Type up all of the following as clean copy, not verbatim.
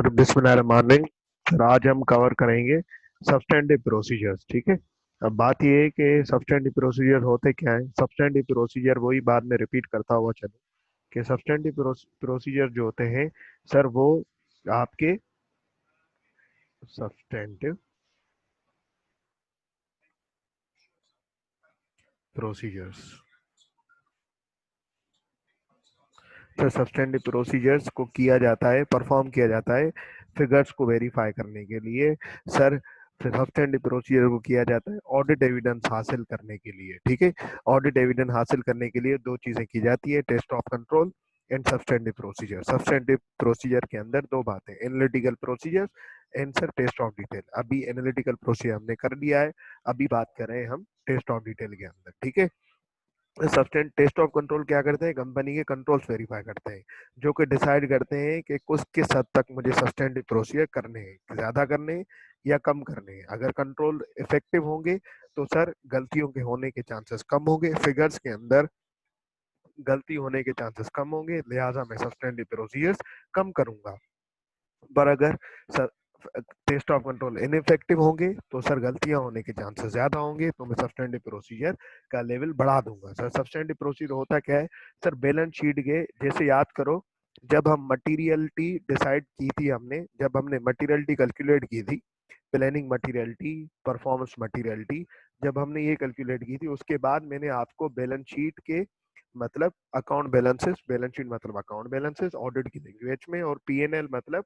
बिस्मिल्लाहिर्रहमानिर्रहीम। सर आज हम कवर करेंगे सब्सटेंटिव प्रोसीजर्स। ठीक है। अब बात यह है कि सब्सटेंटिव प्रोसीजर होते क्या है। सब्सटेंटिव प्रोसीजर वही बाद में रिपीट करता हुआ चलो कि सब्सटेंटिव प्रोसीजर जो होते हैं सर वो आपके substantive procedures sir substantive procedures को किया जाता है, परफॉर्म किया जाता है फिगर्स को वेरीफाई करने के लिए। सर सब्सटेंटिव प्रोसीजर को किया जाता है ऑडिट एविडेंस हासिल करने के लिए। ठीक है। ऑडिट एविडेंस हासिल करने के लिए दो चीजें की जाती है, test of control and substantive procedure. Substantive procedure के अंदर दो बातें, analytical procedure and sir test of detail. अभी एनालिटिकल प्रोसीजर हमने कर लिया है, अभी बात कर रहे हैं हम टेस्ट ऑफ डिटेल के अंदर। ठीक है। सब्सटेंट टेस्ट ऑफ कंट्रोल क्या करते हैं, कंपनी के कंट्रोल्स वेरीफाई करते हैं जो कि डिसाइड करते हैं कि कुछ किस हद तक मुझे सब्सटेंटिव प्रोसीजर करने हैं, ज्यादा करने हैं या कम करने हैं। अगर कंट्रोल इफेक्टिव होंगे तो सर गलतियों के होने के चांसेस कम होंगे, फिगर्स के अंदर गलती होने के चांसेस कम होंगे, लिहाजा मैं सब्सटेंटिव प्रोसीजर्स कम करूंगा। पर अगर टेस्ट ऑफ कंट्रोल इनइफेक्टिव होंगे तो सर गलतियां होने के चांसेस ज्यादा होंगे, तो मैं सब्सटेंटिव प्रोसीजर का लेवल बढ़ा दूंगा। सर सब्सटेंटिव प्रोसीजर होता क्या है सर, बैलेंस शीट के जैसे याद करो, जब हम मटीरियलिटी डिसाइड की थी, जब हमने मटीरियलिटी कैलकुलेट की थी, प्लानिंग मटीरियलिटी, परफॉर्मेंस मटीरियलिटी, जब हमने ये कैलकुलेट की थी उसके बाद मैंने आपको बैलेंस शीट के मतलब अकाउंट बैलेंसेस, बैलेंस शीट मतलब अकाउंट बैलेंसेस ऑडिट की लैंग्वेज में, और पीएनएल मतलब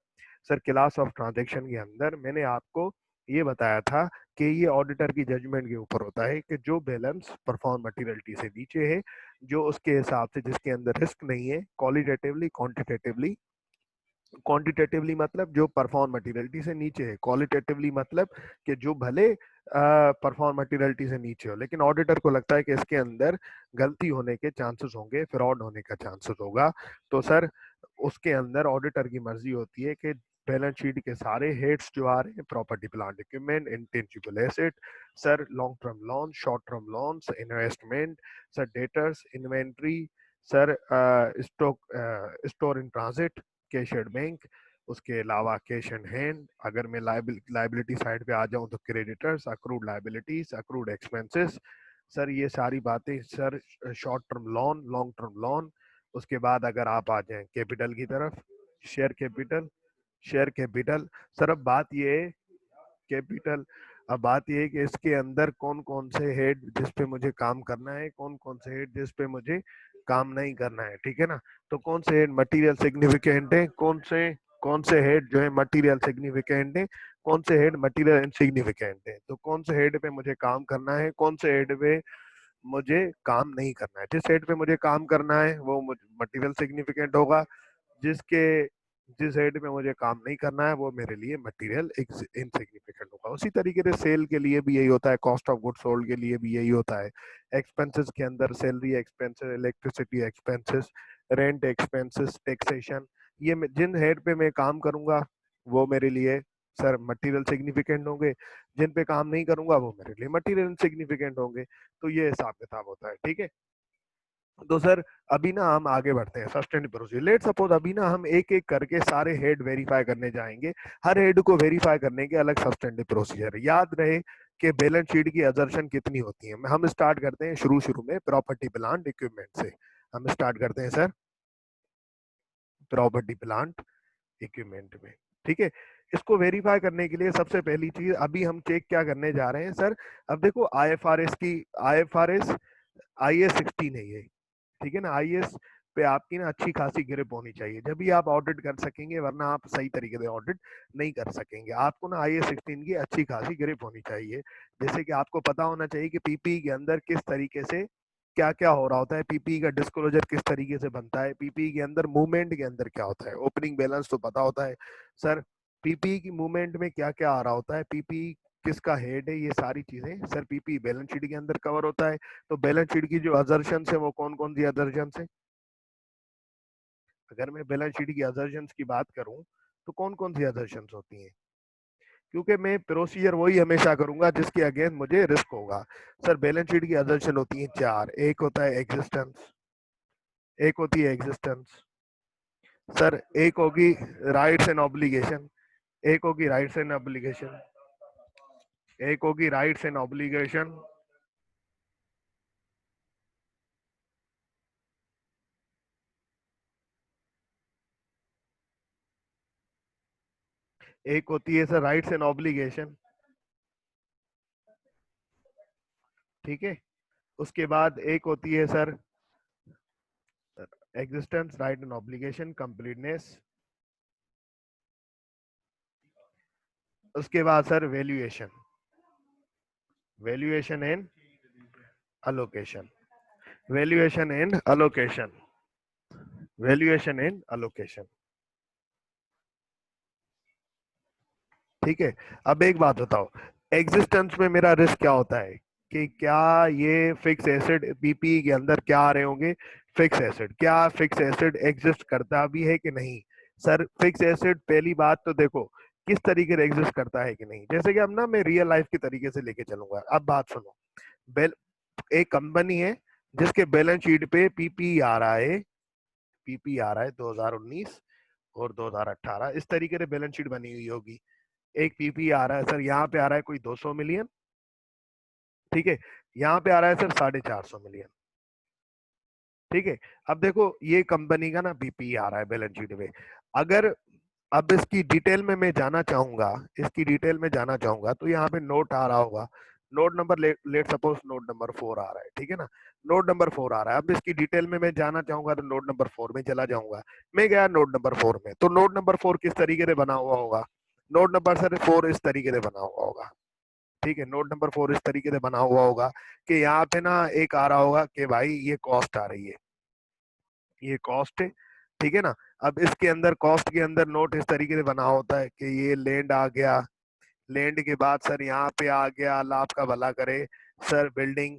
सर क्लास ऑफ ट्रांजैक्शन के अंदर मैंने आपको ये बताया था कि ये ऑडिटर की जजमेंट के ऊपर होता है कि जो बैलेंस परफॉर्म मटीरियलिटी से नीचे है, जो उसके हिसाब से जिसके अंदर रिस्क नहीं है, क्वालिटेटिवली क्वांटिटेटिवली, क्वांटिटेटिवली मतलब जो परफॉर्म मटीरियलिटी से नीचे है, क्वालिटेटिवली मतलब कि जो भले परफॉर्म मटीरियलिटी से नीचे हो लेकिन ऑडिटर को लगता है कि इसके अंदर गलती होने के चांसेस होंगे, फ्रॉड होने का चांसेस होगा, तो सर उसके अंदर ऑडिटर की मर्जी होती है कि बैलेंस शीट के सारे हेड्स जो आ रहे हैं, property plant equipment, intangible asset, sir long term loan, short term loans, investment, sir debtors, inventory, sir stock, store in transit, cash at bank, उसके अलावा कैश एंड हैंड। अगर मैं लाइबिलिटी साइड पे आ जाऊं तो creditors, accrued liabilities, accrued expenses, sir ये सारी बातें sir, short term loan, long term loan. उसके बाद अगर आप आ जाएं कैपिटल की तरफ, share capital, share capital. Sir अब बात ये है कैपिटल, अब बात ये है कि इसके अंदर कौन कौन से हेड जिस पे मुझे काम करना है, कौन कौन से हेड जिस पे मुझे काम नहीं करना है। ठीक है ना। तो कौन से हेड मटेरियल सिग्निफिकेंट है, कौन से हेड जो है मटेरियल सिग्निफिकेंट है, कौन से हेड मटेरियल इनसिग्निफिकेंट है, तो कौन से हेड पे मुझे काम करना है, कौन से हेड पे मुझे काम नहीं करना है। जिस हेड पे मुझे काम करना है वो मटेरियल सिग्निफिकेंट होगा, जिसके जिस हेड में मुझे काम नहीं करना है वो मेरे लिए मटेरियल इनसिग्निफिकेंट होगा। उसी तरीके से सेल के लिए भी यही होता है, कॉस्ट ऑफ गुड सोल्ड के लिए भी यही होता है। एक्सपेंसेस के अंदर salary expenses, electricity expenses, rent expenses, taxation, ये जिन हेड पे मैं काम करूंगा वो मेरे लिए सर मटेरियल सिग्निफिकेंट होंगे, जिन पे काम नहीं करूंगा वो मेरे लिए मटेरियल इनसिग्निफिकेंट होंगे। तो ये हिसाब किताब होता है। ठीक है। तो सर अभी ना हम आगे बढ़ते हैं सस्टेनेबल प्रोसीजर। लेट सपोज अभी ना हम एक एक करके सारे हेड वेरीफाई करने जाएंगे, हर हेड को वेरीफाई करने के अलग सस्टेनेबल प्रोसीजर है। याद रहे कि बैलेंस शीट की असर्शन कितनी होती है। हम स्टार्ट करते हैं शुरू शुरू में प्रॉपर्टी प्लांट इक्विपमेंट से। हम स्टार्ट करते हैं सर प्रॉपर्टी प्लांट इक्विपमेंट में। ठीक है। इसको वेरीफाई करने के लिए सबसे पहली चीज अभी हम चेक क्या करने जा रहे हैं सर, अब देखो I F R S IAS 16 है ये। ठीक है ना। आईएएस पे आपकी ना अच्छी खासी ग्रिप होनी चाहिए, जब भी आप ऑडिट कर सकेंगे, वरना आप सही तरीके से ऑडिट नहीं कर सकेंगे। आपको ना IAS 16 की अच्छी खासी ग्रिप होनी चाहिए। जैसे कि आपको पता होना चाहिए कि पीपीई के अंदर किस तरीके से क्या क्या हो रहा होता है, पीपीई का डिस्क्लोजर किस तरीके से बनता है, पीपीई के अंदर मूवमेंट के अंदर क्या होता है, ओपनिंग बैलेंस तो पता होता है सर, पीपीई की मूवमेंट में क्या क्या आ रहा होता है, पीपीई किसका हेड है, ये सारी चीजें सर पीपीई बैलेंस शीट के अंदर कवर होता है। तो बैलेंस शीट की जो अजर्शन है वो कौन कौन सी अजर्शन है, अगर मैं बैलेंस शीट की अजर्शन की बात करूं तो कौन कौन सी अजर्शन होती हैं, क्योंकि मैं प्रोसीजर वही हमेशा करूंगा जिसके अगेंस्ट मुझे रिस्क होगा। सर बैलेंस शीट की अजर्शन होती है चार, एक होता है एग्जिस्टेंस, एक होती है एग्जिस्टेंस, सर एक होगी राइट्स एंड ऑब्लिगेशन, एक होगी राइट्स एंड ऑब्लिगेशन, एक होगी राइट्स एंड ऑब्लिगेशन, एक होती है सर राइट्स एंड ऑब्लिगेशन। ठीक है, उसके बाद एक होती है sir existence right and obligation completeness, उसके बाद sir valuation, valuation and allocation, valuation and allocation, valuation and allocation. ठीक है, अब एक बात बताओ, एग्जिस्टेंस में मेरा रिस्क क्या होता है कि क्या ये फिक्स एसेट पीपी के अंदर क्या आ रहे होंगे, फिक्स एसेट, क्या फिक्स एसेट एग्जिस्ट करता भी है कि नहीं। सर फिक्स एसेट पहली बात तो देखो किस तरीके से एग्जिस्ट करता है कि नहीं, जैसे कि अब ना मैं रियल लाइफ के तरीके से लेके चलूंगा। अब बात सुनो, बेल एक कंपनी है जिसके बैलेंस शीट पे पीपी आ रहा है, पीपी आ रहा है 2019 और 2018 इस तरीके से बैलेंस शीट बनी हुई होगी। एक पीपी आ रहा है सर, यहाँ पे आ रहा है कोई 200 मिलियन, ठीक है, यहाँ पे आ रहा है सर 450 मिलियन। ठीक है, अब देखो ये कंपनी का ना पीपी आ रहा है बैलेंस शीट में। अगर अब इसकी डिटेल में मैं जाना चाहूंगा, इसकी डिटेल में जाना चाहूंगा तो यहाँ पे नोट आ रहा होगा, note number let suppose note number 4 आ रहा है, ठीक है ना, नोट नंबर 4 आ रहा है। अब इसकी डिटेल में मैं जाना चाहूंगा तो नोट नंबर 4 में चला जाऊंगा। मैं गया नोट नंबर 4 में, तो नोट नंबर 4 किस तरीके से बना हुआ होगा, नोट नंबर सर 4 इस तरीके से बना हुआ होगा। ठीक है, नोट नंबर 4 इस तरीके से बना हुआ होगा कि यहाँ पे ना एक आ रहा होगा कि भाई ये कॉस्ट आ रही है, ये कॉस्ट है, ठीक है ना। अब इसके अंदर कॉस्ट के अंदर नोट इस तरीके से बना होता है कि ये लैंड आ गया, लैंड के बाद सर यहाँ पे आ गया, अल्लाह आपका भला करे सर बिल्डिंग,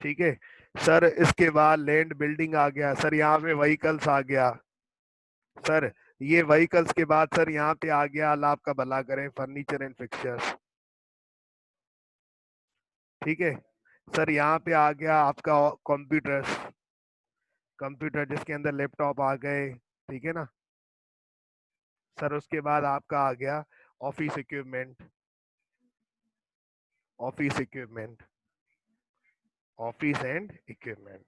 ठीक है सर, इसके बाद लैंड बिल्डिंग आ गया सर, यहाँ पे व्हीकल्स आ गया सर, ये व्हीकल्स के बाद सर यहाँ पे आ गया, अल्लाह आपका भला करे फर्नीचर एंड फिक्चर्स, ठीक है सर, यहाँ पे आ गया आपका कंप्यूटर, कंप्यूटर जिसके अंदर लैपटॉप आ गए, ठीक है ना सर, उसके बाद आपका आ गया office equipment, office equipment, office and equipment,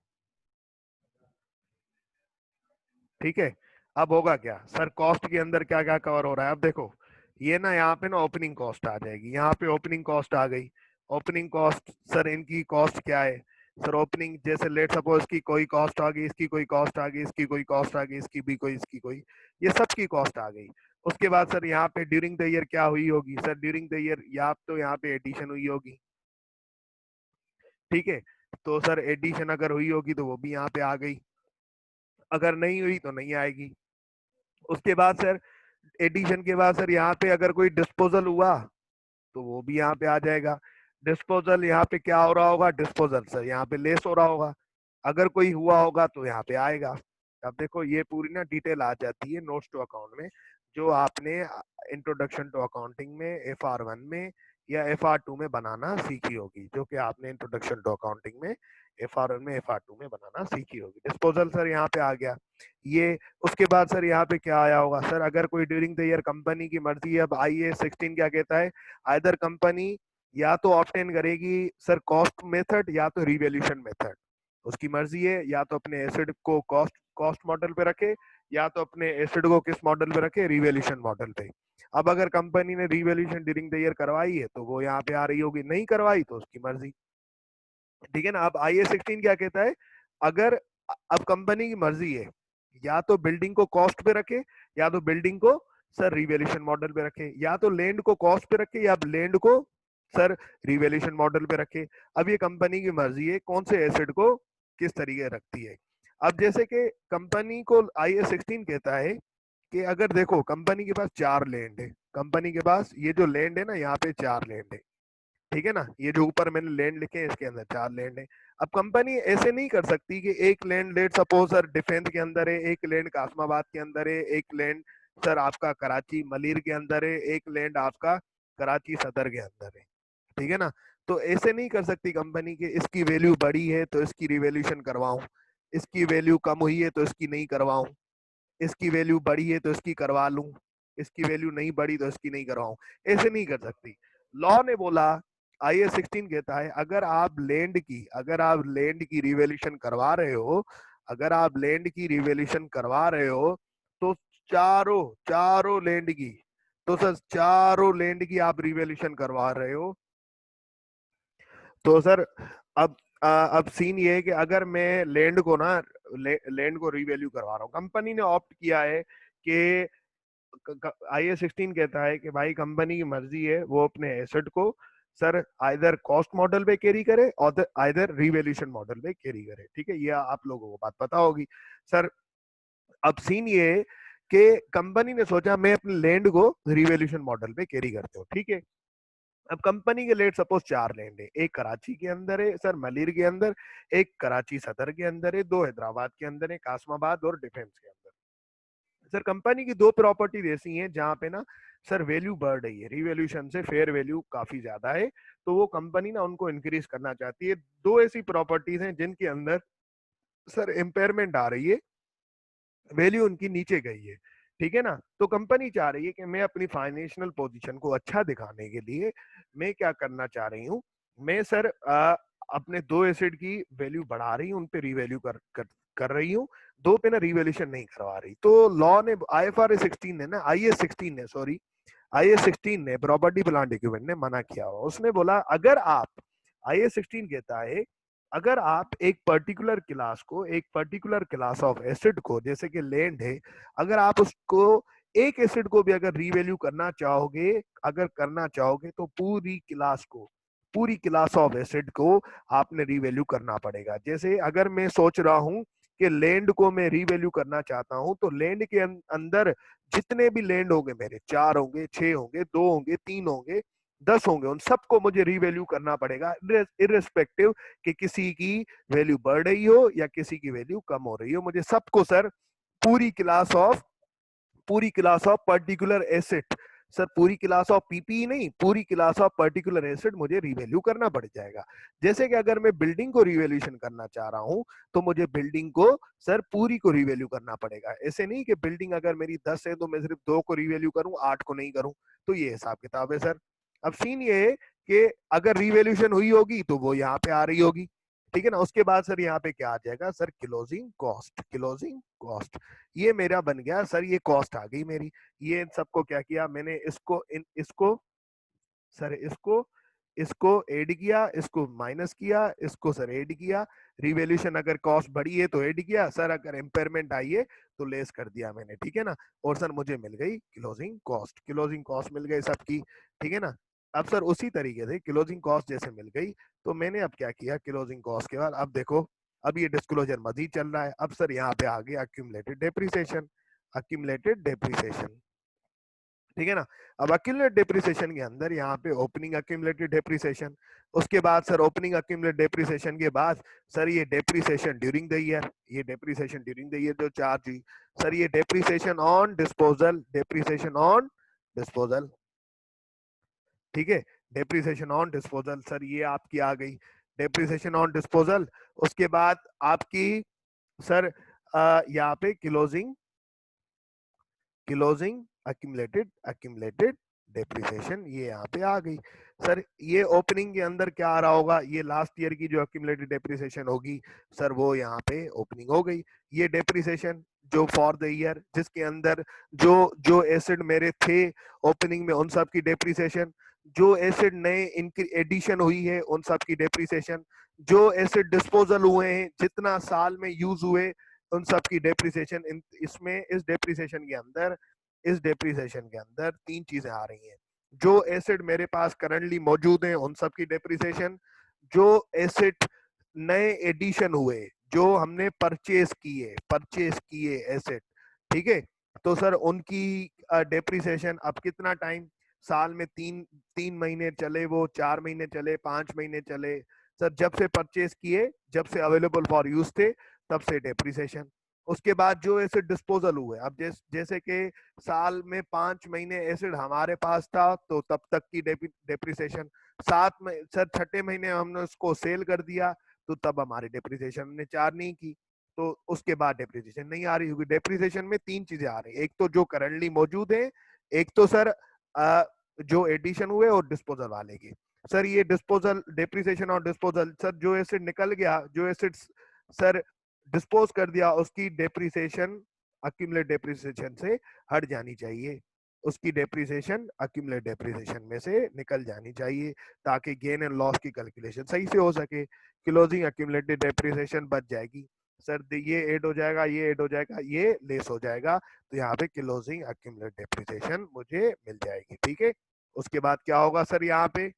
ठीक है। अब होगा क्या सर, कॉस्ट के अंदर क्या क्या कवर हो रहा है, अब देखो ये ना यहाँ पे ना ओपनिंग कॉस्ट आ जाएगी, यहाँ पे ओपनिंग कॉस्ट आ गई, ओपनिंग कॉस्ट सर इनकी कॉस्ट क्या है सर, ओपनिंग जैसे लेट सपोज की कोई कॉस्ट आ गई, इसकी कोई कॉस्ट आ गई, इसकी कोई कॉस्ट आ गई, इसकी भी कोई, इसकी कोई, ये सब की कॉस्ट आ गई। उसके बाद सर यहाँ पे ड्यूरिंग द ईयर क्या हुई होगी सर, ड्यूरिंग द ईयर या तो यहाँ पे एडिशन हुई होगी, ठीक है, तो सर एडिशन अगर हुई होगी तो वो भी यहाँ पे आ गई, अगर नहीं हुई तो नहीं आएगी। उसके बाद सर एडिशन के बाद सर यहाँ पे अगर कोई डिस्पोजल हुआ तो वो भी यहाँ पे आ जाएगा। डिस्पोजल यहाँ पे क्या हो रहा होगा, डिस्पोजल सर यहाँ पे लेस हो रहा होगा, अगर कोई हुआ होगा तो यहाँ पे आएगा। अब देखो ये पूरी ना डिटेल आ जाती है नोट्स टू अकाउंट में, जो आपने इंट्रोडक्शन टू अकाउंटिंग में FR1 में या FR2 में बनाना सीखी होगी, जो कि आपने इंट्रोडक्शन टू अकाउंटिंग में FR1 में FR2 में बनाना सीखी होगी। डिस्पोजल सर यहाँ पे आ गया ये। उसके बाद सर यहाँ पे क्या आया होगा सर, अगर कोई ड्यूरिंग द ईयर कंपनी की मर्जी है, अब IA 16 क्या कहता है, आइदर कंपनी या तो ऑप्टेन करेगी सर कॉस्ट मेथड या तो रिवैल्यूएशन मेथड, उसकी मर्जी है, या तो अपने एसेट को कॉस्ट कॉस्ट मॉडल पे रखे या तो अपने एसेट को किस मॉडल पे रखे, रिवैल्यूएशन मॉडल पे। अब अगर कंपनी ने रिवैल्यूएशन ड्यूरिंग द ईयर करवाई है तो वो यहाँ पे आ रही होगी, नहीं करवाई तो उसकी मर्जी, ठीक है ना। अब IA 16 क्या कहता है, अगर अब कंपनी की मर्जी है या तो बिल्डिंग को कॉस्ट पे रखे या तो बिल्डिंग को सर रिवैल्यूएशन मॉडल पे रखे, या तो लैंड को कॉस्ट पे रखे या लैंड को सर रिवैल्यूएशन मॉडल पे रखे। अब ये कंपनी की मर्जी है कौन से एसेट को किस तरीके रखती है। अब जैसे कि कंपनी को IA 16 कहता है कि अगर देखो कंपनी के पास 4 लैंड है, कंपनी के पास ये जो लैंड है ना यहाँ पे 4 लैंड है, ठीक है ना, ये जो ऊपर मैंने लैंड लिखे हैं इसके अंदर 4 लैंड है। अब कंपनी ऐसे नहीं कर सकती कि एक land let suppose sir defence के अंदर है, एक लैंड कासमाबाद के अंदर है, एक लैंड सर आपका कराची मलिर के अंदर है, एक लैंड आपका कराची सदर के अंदर है, ठीक है ना। तो ऐसे नहीं कर सकती कंपनी के इसकी वैल्यू बढ़ी है तो इसकी रिवैल्यूएशन करवाऊं, इसकी वैल्यू कम हुई है तो इसकी नहीं करवाऊं, इसकी वैल्यू बढ़ी है तो इसकी करवा लूं, इसकी वैल्यू नहीं बढ़ी तो इसकी नहीं करवाऊं। ऐसे नहीं कर सकती। लॉ ने बोला, IAS 16 कहता है अगर आप लैंड की रिवैल्यूएशन करवा रहे हो, अगर आप लैंड की रिवैल्यूएशन करवा रहे हो तो चारों चारों लैंड की, तो सर चारों लैंड की आप रिवैल्यूएशन करवा रहे हो, तो सर अब अब सीन ये है कि अगर मैं लैंड को रिवैल्यू करवा रहा हूँ, कंपनी ने ऑप्ट किया है कि IAS 16 कहता है कि भाई कंपनी की मर्जी है वो अपने एसेट को सर आइदर कॉस्ट मॉडल पे कैरी करे और आइदर रिवैल्यूएशन मॉडल पे कैरी करे। ठीक है, ये आप लोगों को बात पता होगी। सर अब सीन ये है कि कंपनी ने सोचा मैं अपने लैंड को रिवैल्यूएशन मॉडल पे कैरी करते हूँ। ठीक है, अब कंपनी के लेट सपोज 4 लैंड है, एक कराची के अंदर है सर, मलिर के अंदर, एक कराची सदर के अंदर है, 2 हैदराबाद के अंदर है, कासमाबाद और डिफेंस के अंदर। सर कंपनी की 2 प्रॉपर्टीज ऐसी हैं जहां पे ना सर वैल्यू बढ़ रही है, रिवैल्यूएशन से फेयर वैल्यू काफी ज्यादा है, तो वो कंपनी ना उनको इंक्रीज करना चाहती है। 2 ऐसी प्रॉपर्टीज हैं जिनके अंदर सर इम्पेयरमेंट आ रही है, वैल्यू उनकी नीचे गई है। ठीक है ना, तो कंपनी चाह रही है कि मैं अपनी फाइनेंशियल पोजीशन को अच्छा दिखाने के लिए मैं क्या करना चाह रही हूँ, मैं सर अपने 2 एसेट की वैल्यू बढ़ा रही हूँ, उन पे रिवैल्यू कर रही हूँ, 2 पे ना रिवैल्यूएशन नहीं करवा रही। तो लॉ ने IFRS 16 ने ना IAS 16 ने सॉरी IAS 16 ने प्रॉपर्टी प्लांट इक्विपमेंट ने मना किया हुआ, उसने बोला अगर आप IAS 16 कहता है अगर आप एक पर्टिकुलर क्लास ऑफ एसिड को, जैसे कि लैंड है, अगर आप उसको एक एसिड को भी अगर रीवैल्यू करना चाहोगे तो पूरी क्लास ऑफ एसिड को आपने रीवैल्यू करना पड़ेगा। जैसे अगर मैं सोच रहा हूं कि लैंड को मैं रीवैल्यू करना चाहता हूं, तो लैंड के अंदर जितने भी लैंड होंगे मेरे, 4 होंगे, 6 होंगे, 2 होंगे, 3 होंगे, 10 होंगे, उन सबको मुझे रीवैल्यू करना पड़ेगा, इरेस्पेक्टिव कि किसी की वैल्यू बढ़ रही हो या किसी की वैल्यू कम हो रही हो, मुझे सबको सर पूरी class of particular asset, sir पूरी क्लास ऑफ पीपी नहीं, पूरी क्लास ऑफ पर्टिकुलर एसेट मुझे रिवैल्यू करना पड़ जाएगा। जैसे कि अगर मैं बिल्डिंग को रिवैल्यूएशन करना चाह रहा हूं तो मुझे बिल्डिंग को सर पूरी को रिवैल्यू करना पड़ेगा। ऐसे नहीं कि बिल्डिंग अगर मेरी 10 है तो मैं सिर्फ 2 को रिवैल्यू करूं, 8 को नहीं करूं, तो ये हिसाब किताब है सर। अब सीन ये है कि अगर रिवैल्यूएशन हुई होगी तो वो यहाँ पे आ रही होगी। ठीक है ना, उसके बाद सर यहाँ पे क्या आ जाएगा सर, क्लोजिंग कॉस्ट, ये मेरा बन गया सर, ये कॉस्ट आ गई मेरी। ये सबको क्या किया मैंने, इसको सर इसको ऐड किया, इसको माइनस किया, इसको सर ऐड किया, रिवैल्यूएशन अगर कॉस्ट बढ़ी है तो ऐड किया सर, अगर इम्पेयरमेंट आई है तो लेस कर दिया मैंने। ठीक है ना, और सर मुझे मिल गई क्लोजिंग कॉस्ट मिल गई सबकी। ठीक है ना, अब सर उसी तरीके से क्लोजिंग कॉस्ट जैसे मिल गई, तो मैंने अब क्या किया, क्लोजिंग कॉस्ट के बाद अब देखो, अब ये डिस्क्लोजर मजीद चल रहा है। अब सर यहाँ पे आ गया अक्यूमुलेटेड डेप्रिसिएशन। ठीक है ना, अब अक्यूमुलेटेड डेप्रिसिएशन के अंदर यहाँ पे ओपनिंग अक्यूमुलेटेड डेप्रिसिएशन, उसके बाद सर ओपनिंग अक्यूमुलेटेड डेप्रिसिएशन के बाद सर ये डेप्रिसिएशन ड्यूरिंग द ईयर, जो चार्ज हुई सर, ये डेप्रिसिएशन ऑन डिस्पोजल। ठीक है, डेप्रिसिएशन ऑन डिस्पोजल सर ये आपकी आ गई डेप्रिसिएशन ऑन डिस्पोजल। उसके बाद आपकी सर यहाँ पे क्लोजिंग अक्यूमुलेटेड डेप्रिसिएशन ये यहाँ पे आ गई। सर ये ओपनिंग के अंदर क्या आ रहा होगा, ये लास्ट ईयर की जो अक्यूमुलेटेड डेप्रिसिएशन होगी सर, वो यहाँ पे ओपनिंग हो गई। ये डेप्रिसिएशन जो फॉर द ईयर, जिसके अंदर जो जो एसेट मेरे थे ओपनिंग में उन सब की डेप्रिसिएशन, जो एसेट नए इनकी एडिशन हुई है उन सब की डेप्रिसिएशन, जो एसेट डिस्पोजल हुए हैं जितना साल में यूज हुए उन सब की डेप्रिसिएशन। इसमें इस डेप्रिसिएशन के अंदर 3 चीजें आ रही हैं, जो एसेट मेरे पास करंटली मौजूद हैं उन सब की डेप्रिसिएशन, जो एसेट नए एडिशन हुए, जो हमने परचेस किए एसेट, ठीक है, तो सर उनकी डेप्रिसिएशन। अब कितना टाइम, साल में 3 महीने चले, वो 4 महीने चले, 5 महीने चले सर, जब से परचेस किए, जब से अवेलेबल फॉर यूज थे, तब से डेप्रिसिएशन। उसके बाद जो एसिड डिस्पोजल हुए, अब जैसे कि साल में 5 महीने एसिड हमारे पास था तो तब तक की डेप्रिसिएशन, सात में सर छठे महीने हमने उसको सेल कर दिया, तो तब हमारी डेप्रिसिएशन ने 4 नहीं की, तो उसके बाद डेप्रिसिएशन नहीं आ रही होगी। डेप्रिसिएशन में 3 चीजें आ रही है, एक तो जो करंटली मौजूद है, एक तो सर जो एडिशन हुए और डिस्पोजल वाले के। सर ये डिस्पोजल, डेप्रिसिएशन और डिस्पोजल, सर जो एसिड निकल गया, जो एसिड सर डिस्पोज कर दिया, उसकी डेप्रिसिएशन अक्यूमुलेट डेप्रिसिएशन से हट जानी चाहिए, उसकी डेप्रिसिएशन अक्यूमुलेट डेप्रिसिएशन में से निकल जानी चाहिए, ताकि गेन एंड लॉस की कैलकुलेशन सही से हो सके। क्लोजिंग अक्यूमुलेटेड डेप्रिसिएशन बच जाएगी सर, ये ऐड हो जाएगा, ये ऐड हो जाएगा, ये लेस हो जाएगा, तो यहाँ पे क्लोजिंग अक्यूमुलेटेड डेप्रिसिएशन मुझे मिल जाएगी। ठीक है, उसके बाद क्या होगा सर, यहाँ पे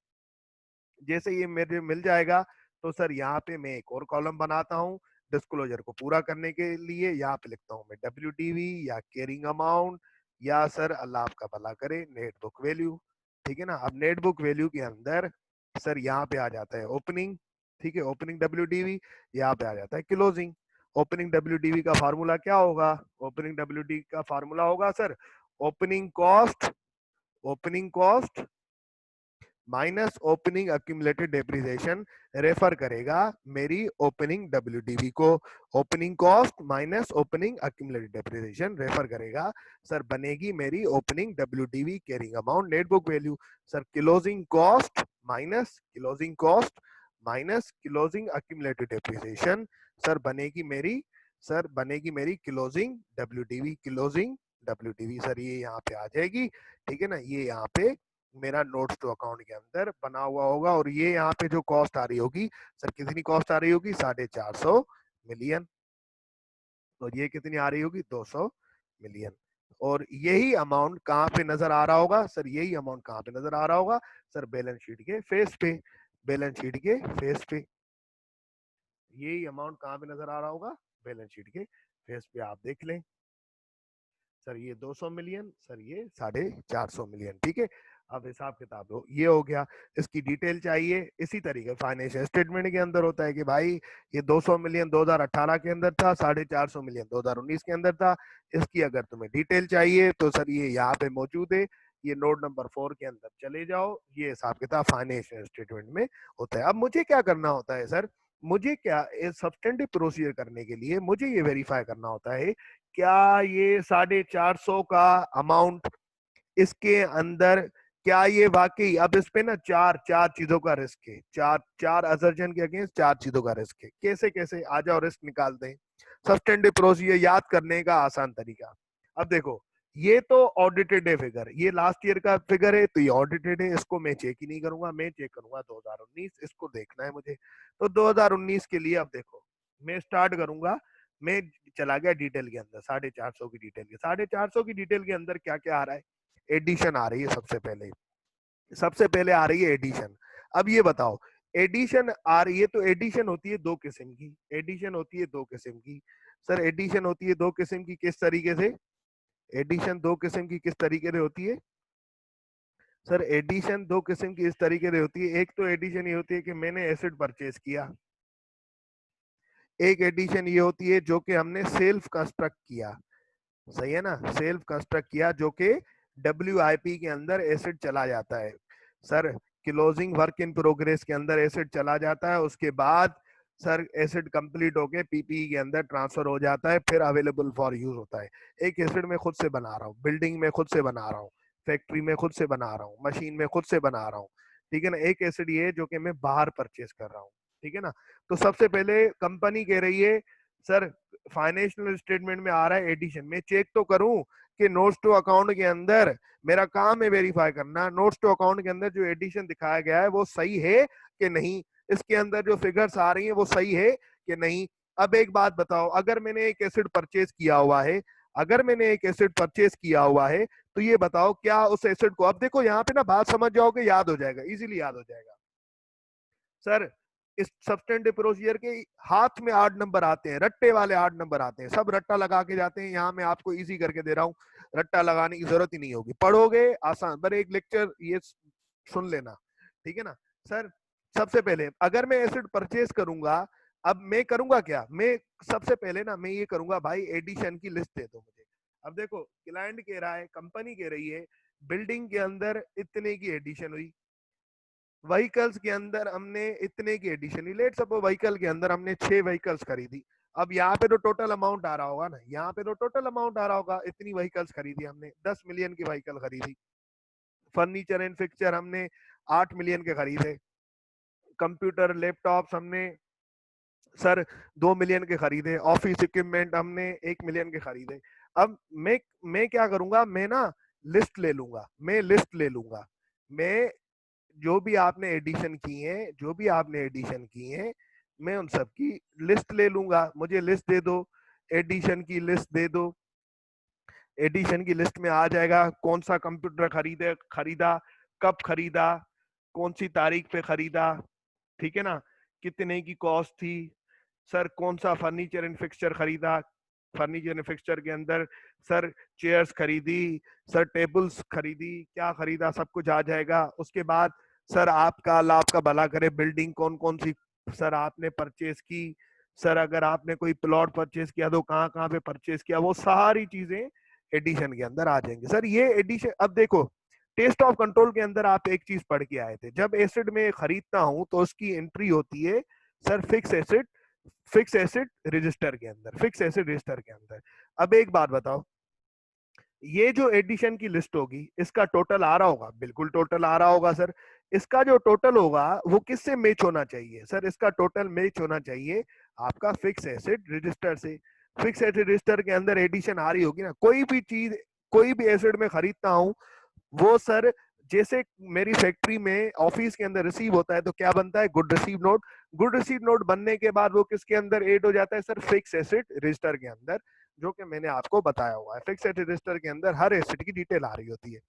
जैसे ये मेरे मिल जाएगा, तो सर यहाँ पे मैं एक और कॉलम बनाता हूँ डिस्क्लोजर को पूरा करने के लिए। यहाँ पे लिखता हूँ मैं WDV या कैरिंग अमाउंट, या सर अल्लाह आपका भला करे नेट बुक वैल्यू। ठीक है ना, अब नेट बुक वैल्यू के अंदर सर यहाँ पे आ जाता है ओपनिंग, ठीक है, ओपनिंग WDV, यहाँ पे आ जाता है क्लोजिंग। ओपनिंग WDV का फार्मूला क्या होगा, ओपनिंग WD का फार्मूला होगा sir opening cost, opening cost minus opening accumulated depreciation, refer करेगा मेरी ओपनिंग WDV को। Opening cost minus opening accumulated depreciation refer करेगा सर, बनेगी मेरी opening WDV carrying amount net book value. Sir closing cost minus closing cost minus closing accumulated depreciation, sir बनेगी मेरी, sir बनेगी मेरी closing WDV, closing WDV sir ये यहाँ पे आ जाएगी। ठीक है ना, ये यहाँ पे मेरा नोट्स टू अकाउंट के अंदर बना हुआ होगा, और ये यहाँ पे जो कॉस्ट आ रही होगी सर, कितनी कॉस्ट आ रही होगी, 450 मिलियन, तो ये कितनी आ रही होगी, 200 मिलियन। और यही अमाउंट कहाँ पे नजर आ रहा होगा सर, यही अमाउंट कहाँ पे नजर आ रहा होगा सर, बैलेंस शीट के फेस पे, बैलेंस शीट के फेस पे, यही अमाउंट कहाँ पे नजर आ रहा होगा, बैलेंस शीट के फेस पे। आप देख लें सर, ये 200 मिलियन, सर ये 450 मिलियन। ठीक है, अब हिसाब किताब हो ये हो गया, इसकी डिटेल चाहिए। इसी तरीके फाइनेंशियल स्टेटमेंट के अंदर होता है कि भाई ये 200 मिलियन 2018 के अंदर था, 450 मिलियन 2019 के अंदर था। इसकी अगर तुम्हें डिटेल चाहिए तो सर ये यहाँ पे मौजूद है, ये नोट नंबर 4 के अंदर चले जाओ, ये हिसाब किताब फाइनेंशियल स्टेटमेंट में होता है। अब मुझे क्या करना होता है सर, मुझे क्या सब्सटेंटिव प्रोसीजर करने के लिए मुझे ये वेरीफाई करना होता है, क्या ये 450 का अमाउंट इसके अंदर, क्या ये वाकई, अब इस पे ना चार चार चीजों का रिस्क है, चार चार असर्जन के अगेंस्ट चार चीजों का रिस्क है। कैसे कैसे आ जाओ रिस्क निकालते हैं, सब्सटेंटिव प्रोसीजर याद करने का आसान तरीका। अब देखो, ये तो ऑडिटेड है फिगर, ये लास्ट ईयर का फिगर है, तो ये ऑडिटेड है, इसको मैं चेक ही नहीं करूंगा, मैं चेक करूंगा 2019, इसको देखना है मुझे। तो 2019 के लिए अब देखो, मैं स्टार्ट करूंगा, मैं चला गया डिटेल के अंदर, 450 की डिटेल के, 450 की डिटेल के अंदर क्या क्या आ रहा है, एडिशन आ रही है सबसे पहले, सबसे पहले आ रही है एडिशन। अब ये बताओ, एडिशन आ रही है, तो एडिशन होती है दो किस्म की, एडिशन होती है दो किस्म की सर, एडिशन होती है दो किस्म की, किस तरीके से, एडिशन दो किस्म की किस तरीके से होती है सर, एडिशन दो किस्म की इस तरीके से होती है, एक तो एडिशन ये होती है कि मैंने एसिड परचेज किया, एक एडिशन ये होती है जो कि हमने सेल्फ कंस्ट्रक्ट किया, सही है ना, सेल्फ कंस्ट्रक्ट किया, जो कि WIP के अंदर एसिड चला जाता है sir, closing work in progress के अंदर एसिड चला जाता है, उसके बाद सर एसिड कंप्लीट होके PPE के अंदर ट्रांसफर हो जाता है, फिर अवेलेबल फॉर यूज होता है। एक एसिड में खुद से बना रहा हूँ, बिल्डिंग में खुद से बना रहा हूँ, फैक्ट्री में खुद से बना रहा हूँ, मशीन में खुद से बना रहा हूँ, ठीक है ना। एक एसिड ये जो कि मैं बाहर परचेज कर रहा हूँ, ठीक है ना। तो सबसे पहले कंपनी कह रही है सर, फाइनेंशियल स्टेटमेंट में आ रहा है एडिशन, मैं चेक तो करूं कि नोट्स टू अकाउंट के अंदर, मेरा काम है वेरीफाई करना, नोट्स टू अकाउंट के अंदर जो एडिशन दिखाया गया है वो सही है कि नहीं, इसके अंदर जो फिगर्स आ रही हैं वो सही है कि नहीं। अब एक बात बताओ, अगर मैंने एक एसिड परचेज किया हुआ है, अगर मैंने एक एसिड परचेज किया हुआ है, तो ये बताओ क्या उस एसिड को, अब देखो यहाँ पे ना बात समझ जाओगे, याद हो जाएगा, इजीली याद हो जाएगा सर। इस सब्सटेंटिव प्रोसीजर के हाथ में 8 नंबर आते हैं, रट्टे वाले 8 नंबर आते हैं, सब रट्टा लगा के जाते हैं। यहाँ मैं आपको इजी करके दे रहा हूँ, रट्टा लगाने की जरूरत ही नहीं होगी, पढ़ोगे आसान, पर एक लेक्चर ये सुन लेना, ठीक है ना सर। सबसे पहले अगर मैं एसिड परचेज करूंगा, अब मैं करूंगा क्या, मैं सबसे पहले ना मैं ये करूंगा, भाई एडिशन की लिस्ट दे दो मुझे। अब देखो, क्लाइंट कह रहा है, कंपनी कह रही है बिल्डिंग के अंदर इतने की एडिशन हुई, व्हीकल्स के अंदर हमने इतने की एडिशन, लेट सपोज व्हीकल के अंदर हमने 6 व्हीकल्स खरीदी। अब यहाँ पे तो टोटल अमाउंट आ रहा होगा ना, यहाँ पे तो टोटल अमाउंट आ रहा होगा, इतनी व्हीकल्स खरीदी हमने, 10 मिलियन की व्हीकल खरीदी। फर्नीचर एंड फिक्सचर हमने 8 मिलियन के खरीदे। कंप्यूटर लैपटॉप्स हमने सर 2 मिलियन के खरीदे। ऑफिस इक्विपमेंट हमने 1 मिलियन के खरीदे। अब मैं क्या करूंगा, मैं ना लिस्ट ले लूंगा, मैं लिस्ट ले लूंगा। मैं जो भी आपने एडिशन की है, जो भी आपने एडिशन की है, मैं उन सब की लिस्ट ले लूंगा। मुझे लिस्ट दे दो, एडिशन की लिस्ट दे दो। एडिशन की लिस्ट में आ जाएगा कौन सा कंप्यूटर खरीदा, कब खरीदा, कौन सी तारीख पे खरीदा, ठीक है ना, कितने की कॉस्ट थी, सर कौन सा फर्नीचर एंड फिक्सचर खरीदा, फर्नीचर एंड फिक्सचर के अंदर सर चेयर्स खरीदी, सर टेबल्स खरीदी, क्या खरीदा, सब कुछ आ जाएगा। उसके बाद सर आपका अल्लाह आपका भला करे बिल्डिंग कौन कौन सी सर आपने परचेज की, सर अगर आपने कोई प्लॉट परचेज किया तो कहाँ कहाँ पे परचेज किया, वो सारी चीजें एडिशन के अंदर आ जाएंगी। सर ये एडिशन, अब देखो टेस्ट ऑफ कंट्रोल के अंदर आप एक चीज पढ़ के आए थे, जब एसिड में खरीदता हूं तो उसकी एंट्री होती है सर फिक्स एसिड रजिस्टर के अंदर, फिक्स एसिड रजिस्टर के अंदर। अब एक बात बताओ, ये जो एडिशन की लिस्ट होगी इसका टोटल आ रहा होगा, बिल्कुल टोटल आ रहा होगा सर। इसका जो टोटल होगा वो किससे मैच होना चाहिए सर, इसका टोटल मैच होना चाहिए आपका फिक्स एसिड रजिस्टर से। फिक्स एसिड रजिस्टर के अंदर एडिशन आ रही होगी ना, कोई भी चीज कोई भी एसिड में खरीदता हूं वो सर, जैसे मेरी फैक्ट्री में ऑफिस के अंदर रिसीव होता है तो क्या बनता है, good receive note. Good receive note बनने के बाद वो किसके अंदर ऐड हो जाता है सर, फिक्स एसिड रजिस्टर के अंदर, जो कि मैंने आपको बताया हुआ है। फिक्स एसिड रजिस्टर के अंदर हर एसिड की डिटेल आ रही होती है।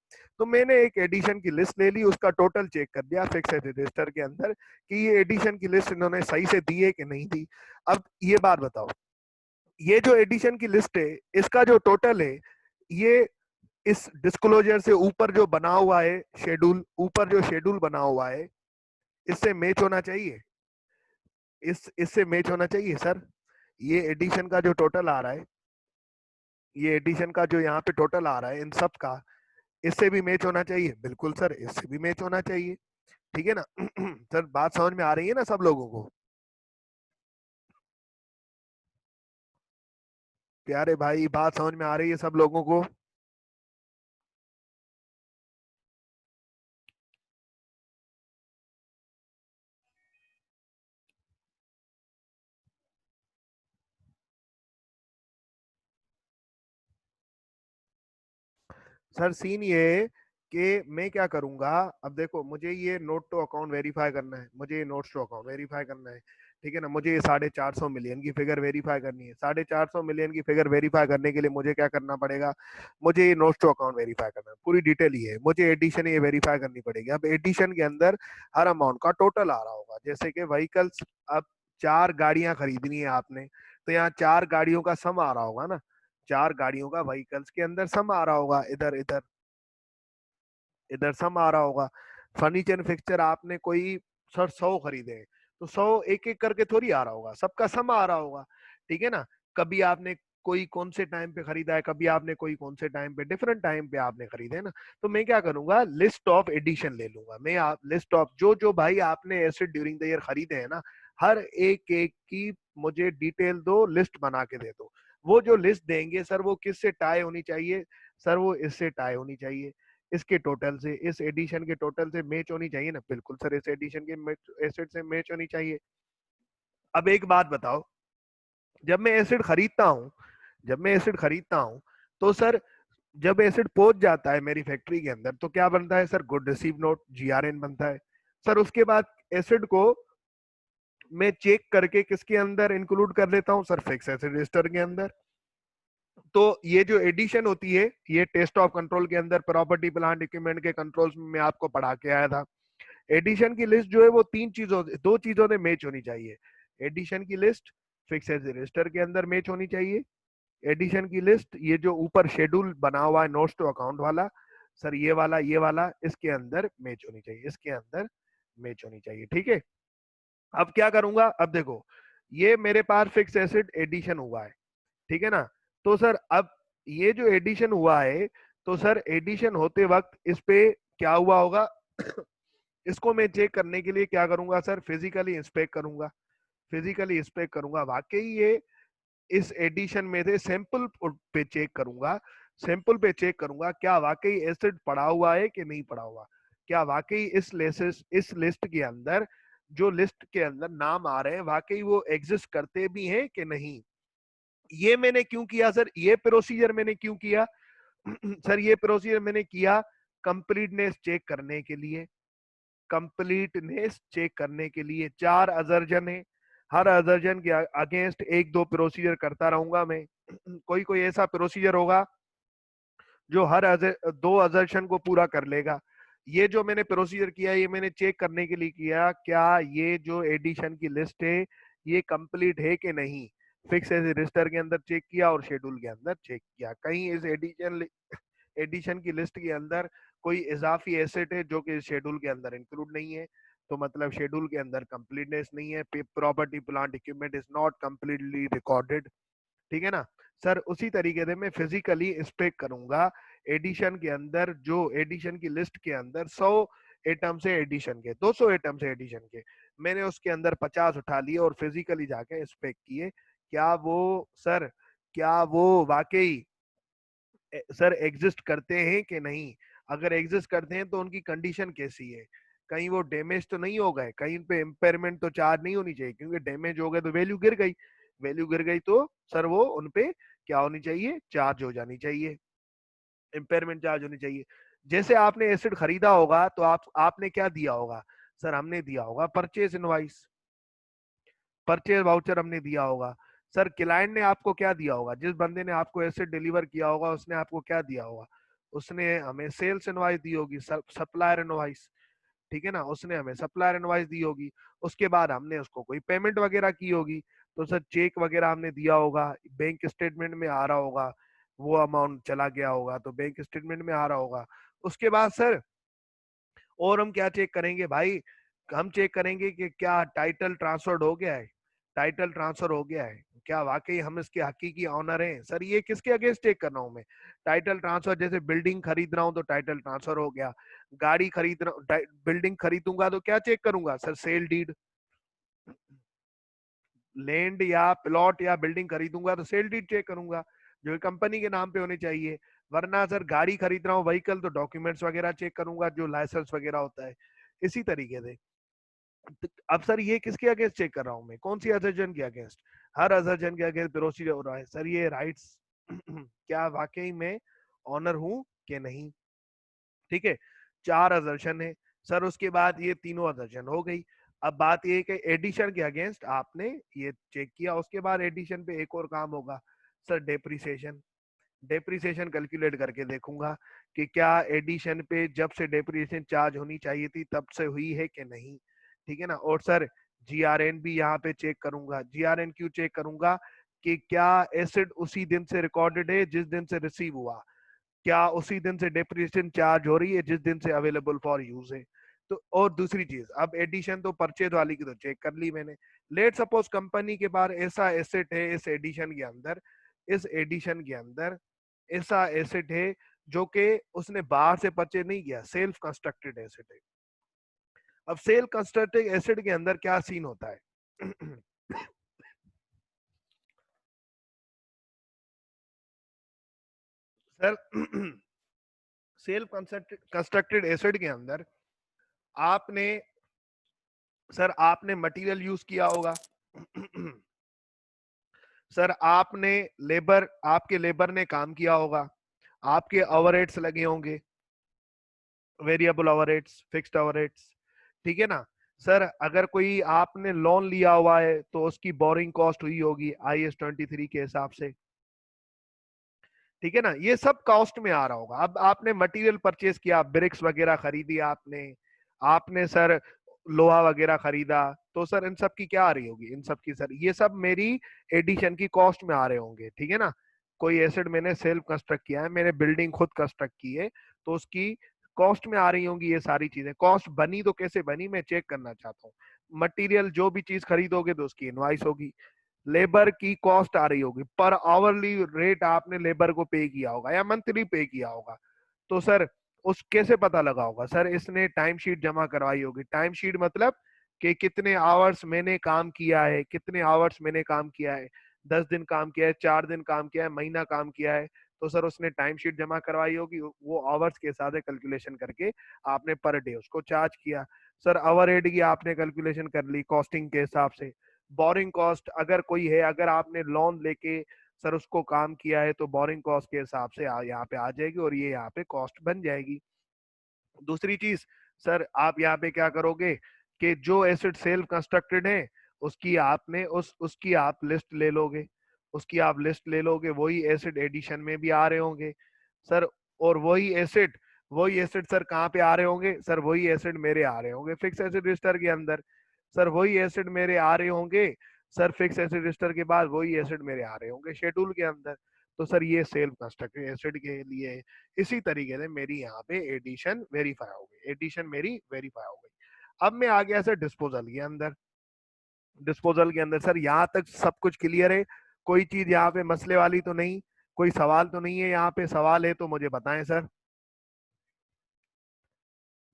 तो मैंने एक एडिशन की लिस्ट ले ली, उसका टोटल चेक कर दिया फिक्स एसिड रजिस्टर के अंदर कि ये एडिशन की लिस्ट इन्होंने सही से दी है कि नहीं दी। अब ये बात बताओ, ये जो एडिशन की लिस्ट है इसका जो टोटल है, ये इस डिस्क्लोजर से ऊपर जो बना हुआ है शेड्यूल, ऊपर जो शेड्यूल बना हुआ है इससे मैच होना चाहिए, इससे मैच होना चाहिए सर। ये एडिशन का जो टोटल आ रहा है, ये एडिशन का जो यहाँ पे टोटल आ रहा है इन सब का, इससे भी मैच होना चाहिए, बिल्कुल सर इससे भी मैच होना चाहिए, ठीक है ना। सर बात समझ में आ रही है ना सब लोगों को, प्यारे भाई बात समझ में आ रही है सब लोगों को। सर सीन ये है कि मैं क्या करूंगा, अब देखो मुझे ये नोट टू अकाउंट वेरीफाई करना है, मुझे ये नोट्स टू अकाउंट वेरीफाई करना है, ठीक है ना। मुझे ये 450 मिलियन की फिगर वेरीफाई करनी है। 450 मिलियन की फिगर वेरीफाई करने के लिए मुझे क्या करना पड़ेगा, मुझे ये नोट्स टू अकाउंट वेरीफाई करना है, पूरी डिटेल ये है, मुझे एडिशन ये वेरीफाई करनी पड़ेगी। अब एडिशन के अंदर हर अमाउंट का टोटल आ रहा होगा, जैसे कि व्हीकल्स, अब 4 गाड़ियां खरीदनी है आपने, तो यहाँ 4 गाड़ियों का सम आ रहा होगा ना, 4 गाड़ियों का व्हीकल्स के अंदर सम आ रहा होगा, इधर इधर इधर सम आ रहा होगा। फर्नीचर फिक्सचर आपने कोई सर 100 खरीदे हैं, तो 100 एक एक करके थोड़ी आ रहा होगा, सबका सम आ रहा होगा, ठीक है ना। कभी आपने कोई कौन से टाइम पे खरीदा है, कभी आपने कोई कौन से टाइम पे, डिफरेंट टाइम पे आपने खरीदे है ना। तो मैं क्या करूंगा, लिस्ट ऑफ एडिशन ले लूंगा मैं, आप लिस्ट ऑफ जो जो भाई आपने एसेट ड्यूरिंग द ईयर खरीदे हैं ना, हर एक एक की मुझे डिटेल दो, लिस्ट बना के दे दो। वो जो लिस्ट देंगे सर वो किससे टाई होनी चाहिए, सर वो इससे टाई होनी चाहिए, इसके टोटल से, इस एडिशन के टोटल से मैच होनी चाहिए ना, बिल्कुल सर इस एडिशन के एसेट से मैच होनी चाहिए। अब एक बात बताओ, जब मैं एसिड खरीदता हूँ, जब मैं एसिड खरीदता हूँ तो सर जब एसिड पहुंच जाता है मेरी फैक्ट्री के अंदर तो क्या बनता है sir, good receive note GRN बनता है। सर उसके बाद एसिड को मैं चेक करके किसके अंदर इंक्लूड कर लेता हूँ सर, फिक्स एसिड रजिस्टर के अंदर। तो ये जो एडिशन होती है ये टेस्ट ऑफ कंट्रोल के अंदर प्रॉपर्टी प्लांट इक्विपमेंट के कंट्रोल्स में मैं आपको पढ़ा के आया था। एडिशन की लिस्ट जो है वो दो चीजों में मैच होनी चाहिए। एडिशन की लिस्ट फिक्स रजिस्टर के अंदर मैच होनी चाहिए। एडिशन की लिस्ट ये जो ऊपर शेड्यूल बना हुआ है नोट्स टू अकाउंट वाला, सर ये वाला इसके अंदर मैच होनी चाहिए, इसके अंदर मैच होनी चाहिए, ठीक है। अब क्या करूंगा, अब देखो ये मेरे पास फिक्स एसिड एडिशन हुआ है, ठीक है ना। तो सर अब ये जो एडिशन हुआ है, तो सर एडिशन होते वक्त इस पे क्या हुआ होगा, इसको मैं चेक करने के लिए क्या करूंगा सर, फिजिकली इंस्पेक्ट करूंगा। फिजिकली इंस्पेक्ट करूंगा, वाकई ये इस एडिशन में से सैंपल पे चेक करूंगा। सैंपल पे चेक करूंगा क्या वाकई एसिड पड़ा हुआ है कि नहीं पड़ा हुआ, क्या वाकई इस लिस्ट के अंदर, जो लिस्ट के अंदर नाम आ रहे हैं, वाकई वो एग्जिस्ट करते भी हैं कि नहीं। ये मैंने क्यों किया सर, ये प्रोसीजर मैंने क्यों किया सर, ये प्रोसीजर मैंने किया कंप्लीटनेस चेक करने के लिए। कंप्लीटनेस चेक करने के लिए 4 अजर्जन है, हर अजर्जन के अगेंस्ट एक दो प्रोसीजर करता रहूंगा मैं। कोई कोई ऐसा प्रोसीजर होगा जो हर दो अजर्शन को पूरा कर लेगा। ये जो मैंने प्रोसीजर किया, ये मैंने चेक करने के लिए किया क्या ये जो एडिशन की लिस्ट है ये कंप्लीट है कि नहीं। फिक्स एज रजिस्टर के अंदर चेक किया और शेड्यूल के अंदर चेक किया, कहीं इस एडिशन की लिस्ट के अंदर कोई इजाफी एसेट है जो कि शेड्यूल के अंदर इंक्लूड नहीं है, तो मतलब शेड्यूल के अंदर कंप्लीटनेस नहीं है। Property plant equipment is not completely recorded, ठीक है ना सर। उसी तरीके से मैं फिजिकली इंस्पेक्ट करूंगा एडिशन के अंदर, जो एडिशन की लिस्ट के अंदर 100 एटम से एडिशन के, 200 एटम से एडिशन के, मैंने उसके अंदर 50 उठा लिए और फिजिकली जाके इंस्पेक्ट किए, क्या वो सर, क्या वो वाकई सर एग्जिस्ट करते हैं कि नहीं। अगर एग्जिस्ट करते हैं तो उनकी कंडीशन कैसी है, कहीं वो डैमेज तो नहीं हो गए, कहीं पे इम्पेयरमेंट तो चार्ज नहीं होनी चाहिए, क्योंकि डैमेज हो गए तो वैल्यू गिर गई, वैल्यू गिर गई तो सर वो उनपे क्या होनी चाहिए, चार्ज हो जानी चाहिए, इम्पेयरमेंट चार्ज होनी चाहिए। जैसे आपने एसिड खरीदा होगा तो आपने क्या दिया होगा सर, हमने दिया होगा परचेज इनवाइस, परचेज वाउचर हमने दिया होगा। सर क्लाइंट ने आपको क्या दिया होगा, जिस बंदे ने आपको एसेट डिलीवर किया होगा उसने आपको क्या दिया होगा, उसने हमें सेल्स इनवाइस दी होगी, सप्लायर इनवाइस, ठीक है ना, उसने हमें सप्लायर इनवाइस दी होगी। उसके बाद हमने उसको कोई पेमेंट वगैरह की होगी, तो सर चेक वगैरह हमने दिया होगा, बैंक स्टेटमेंट में आ रहा होगा, वो अमाउंट चला गया होगा तो बैंक स्टेटमेंट में आ रहा होगा। उसके बाद सर और हम क्या चेक करेंगे भाई, हम चेक करेंगे कि क्या टाइटल ट्रांसफर हो गया है, टाइटल ट्रांसफर हो गया है, क्या वाकई हम इसके हकीकी ऑनर हैं। सर ये किसके अगेंस्ट चेक कर रहा हूँ मैं, टाइटल ट्रांसफर, जैसे बिल्डिंग खरीद रहा हूँ तो टाइटल ट्रांसफर हो गया, गाड़ी खरीद रहा हूँ, बिल्डिंग खरीदूंगा तो क्या चेक करूंगा सर, सेल डीड, लैंड या प्लॉट या बिल्डिंग खरीदूंगा तो सेल डीड चेक करूंगा, जो कंपनी के नाम पे होने चाहिए। वरना सर गाड़ी खरीद रहा हूँ व्हीकल, तो डॉक्यूमेंट्स वगैरह चेक करूंगा, जो लाइसेंस वगैरह होता है। इसी तरीके से अब सर ये किसके अगेंस्ट चेक कर रहा हूँ मैं, कौन सी असर्जन के अगेंस्ट, हर असर्जन के अगेंस्ट प्रोसीजर हो रहा है सर, ये राइट्स क्या वाकई में ऑनर हूं कि नहीं, ठीक है। 4 असर्शन है सर, उसके बाद ये तीनों असर्शन हो गई। अब बात ये है कि एडिशन के अगेंस्ट आपने ये चेक किया, उसके बाद एडिशन पे एक और काम होगा सर, डेप्रिसिएशन। डेप्रिसिएशन कैलकुलेट करके देखूंगा कि क्या एडिशन पे जब से डेप्रिसिएशन चार्ज होनी चाहिए थी तब से हुई है कि नहीं, ठीक है ना। और सर जीआरएन भी यहाँ पे चेक करूंगा। जीआरएन क्यों चेक करूंगा, कि क्या एसिड उसी दिन से रिकॉर्डेड है जिस दिन से रिसीव हुआ, क्या उसी दिन से डेप्रिसिएशन चार्ज हो रही है जिस दिन से अवेलेबल फॉर यूज है। तो और दूसरी चीज, अब एडिशन तो परचेज वाली की तो चेक कर ली मैंने, लेट सपोज कंपनी के पास ऐसा एसेट है इस एडिशन के अंदर, इस एडिशन के अंदर ऐसा एसेट है जो कि उसने बाहर से परचेज नहीं किया, सेल्फ कंस्ट्रक्टेड एसेट है। अब सेल कंस्ट्रक्टेड एसेट के अंदर क्या सीन होता है सर सेल कंस्ट्रक्टेड एसेट के अंदर आपने, सर आपने मटेरियल यूज किया होगा सर आपने लेबर, आपके लेबर ने काम किया होगा, आपके ओवरहेड्स लगे होंगे, वेरिएबल ओवरहेड्स, फिक्स्ड ओवरहेड्स, ठीक है ना। सर अगर कोई आपने लोन लिया हुआ है तो उसकी बोरिंग कॉस्ट हुई होगी IS 23 के हिसाब से, ठीक है ना, ये सब कॉस्ट में आ रहा होगा। अब आपने मटेरियल परचेज किया, ब्रिक्स वगैरह खरीदी आपने, आपने सर लोहा वगैरह खरीदा, तो सर इन सब की क्या आ रही होगी, इन सब की सर ये सब मेरी एडिशन की कॉस्ट में आ रहे होंगे, ठीक है ना। कोई एसेट मैंने सेल्फ कंस्ट्रक्ट किया है, मैंने बिल्डिंग खुद कंस्ट्रक्ट की है, तो उसकी कॉस्ट में आ रही होंगी ये सारी चीजें। कॉस्ट बनी तो कैसे बनी मैं चेक करना चाहता हूँ। मटेरियल जो भी चीज खरीदोगे तो उसकी इनवाइस होगी, लेबर की कॉस्ट आ रही होगी, पर आवरली रेट आपने लेबर को पे किया होगा या मंथली पे किया होगा, तो सर उस कैसे पता लगा होगा सर? इसने टाइम शीट जमा करवाई होगी। टाइम शीट मतलब कि कितने आवर्स मैंने काम किया है, कितने आवर्स मैंने काम किया है, 10 दिन काम किया है, 4 दिन काम किया है, महीना काम किया है। तो सर उसने टाइम शीट जमा करवाई होगी, वो आवर्स के हिसाब से कैलकुलेशन करके आपने पर डे उसको चार्ज किया। सर ओवर हेड की आपने कैलकुलेशन कर ली कॉस्टिंग के हिसाब से। बोरिंग कॉस्ट अगर कोई है, अगर आपने लोन लेके सर उसको काम किया है, तो बोरिंग कॉस्ट के हिसाब से यहाँ पे आ जाएगी और ये यहाँ पे कॉस्ट बन जाएगी। दूसरी चीज सर, आप यहाँ पे क्या करोगे कि जो एसिड सेल्फ कंस्ट्रक्टेड है उसकी आपने उसकी आप लिस्ट ले लोगे, उसकी आप लिस्ट ले लोगे। वही एसिड एडिशन में भी आ रहे होंगे सर, और वही एसिड सर कहाँ पे आ रहे होंगे? सर वही एसिड मेरे आ रहे होंगे फिक्स एसिड रजिस्टर के अंदर। सर वही एसिड मेरे आ रहे होंगे सर फिक्स एसिड रजिस्टर के बाद, वही एसिड मेरे आ रहे होंगे शेड्यूल के अंदर। तो सर ये सेल्फ कंस्ट्रक्टेड एसिड के लिए है। इसी तरीके से मेरी यहाँ पे एडिशन वेरीफाई हो गई, एडिशन मेरी वेरीफाई हो गई। अब मैं आ गया सर डिस्पोजल के अंदर। डिस्पोजल के अंदर सर यहाँ तक सब कुछ क्लियर है? कोई चीज यहाँ पे मसले वाली तो नहीं? कोई सवाल तो नहीं है? यहाँ पे सवाल है तो मुझे बताएं सर।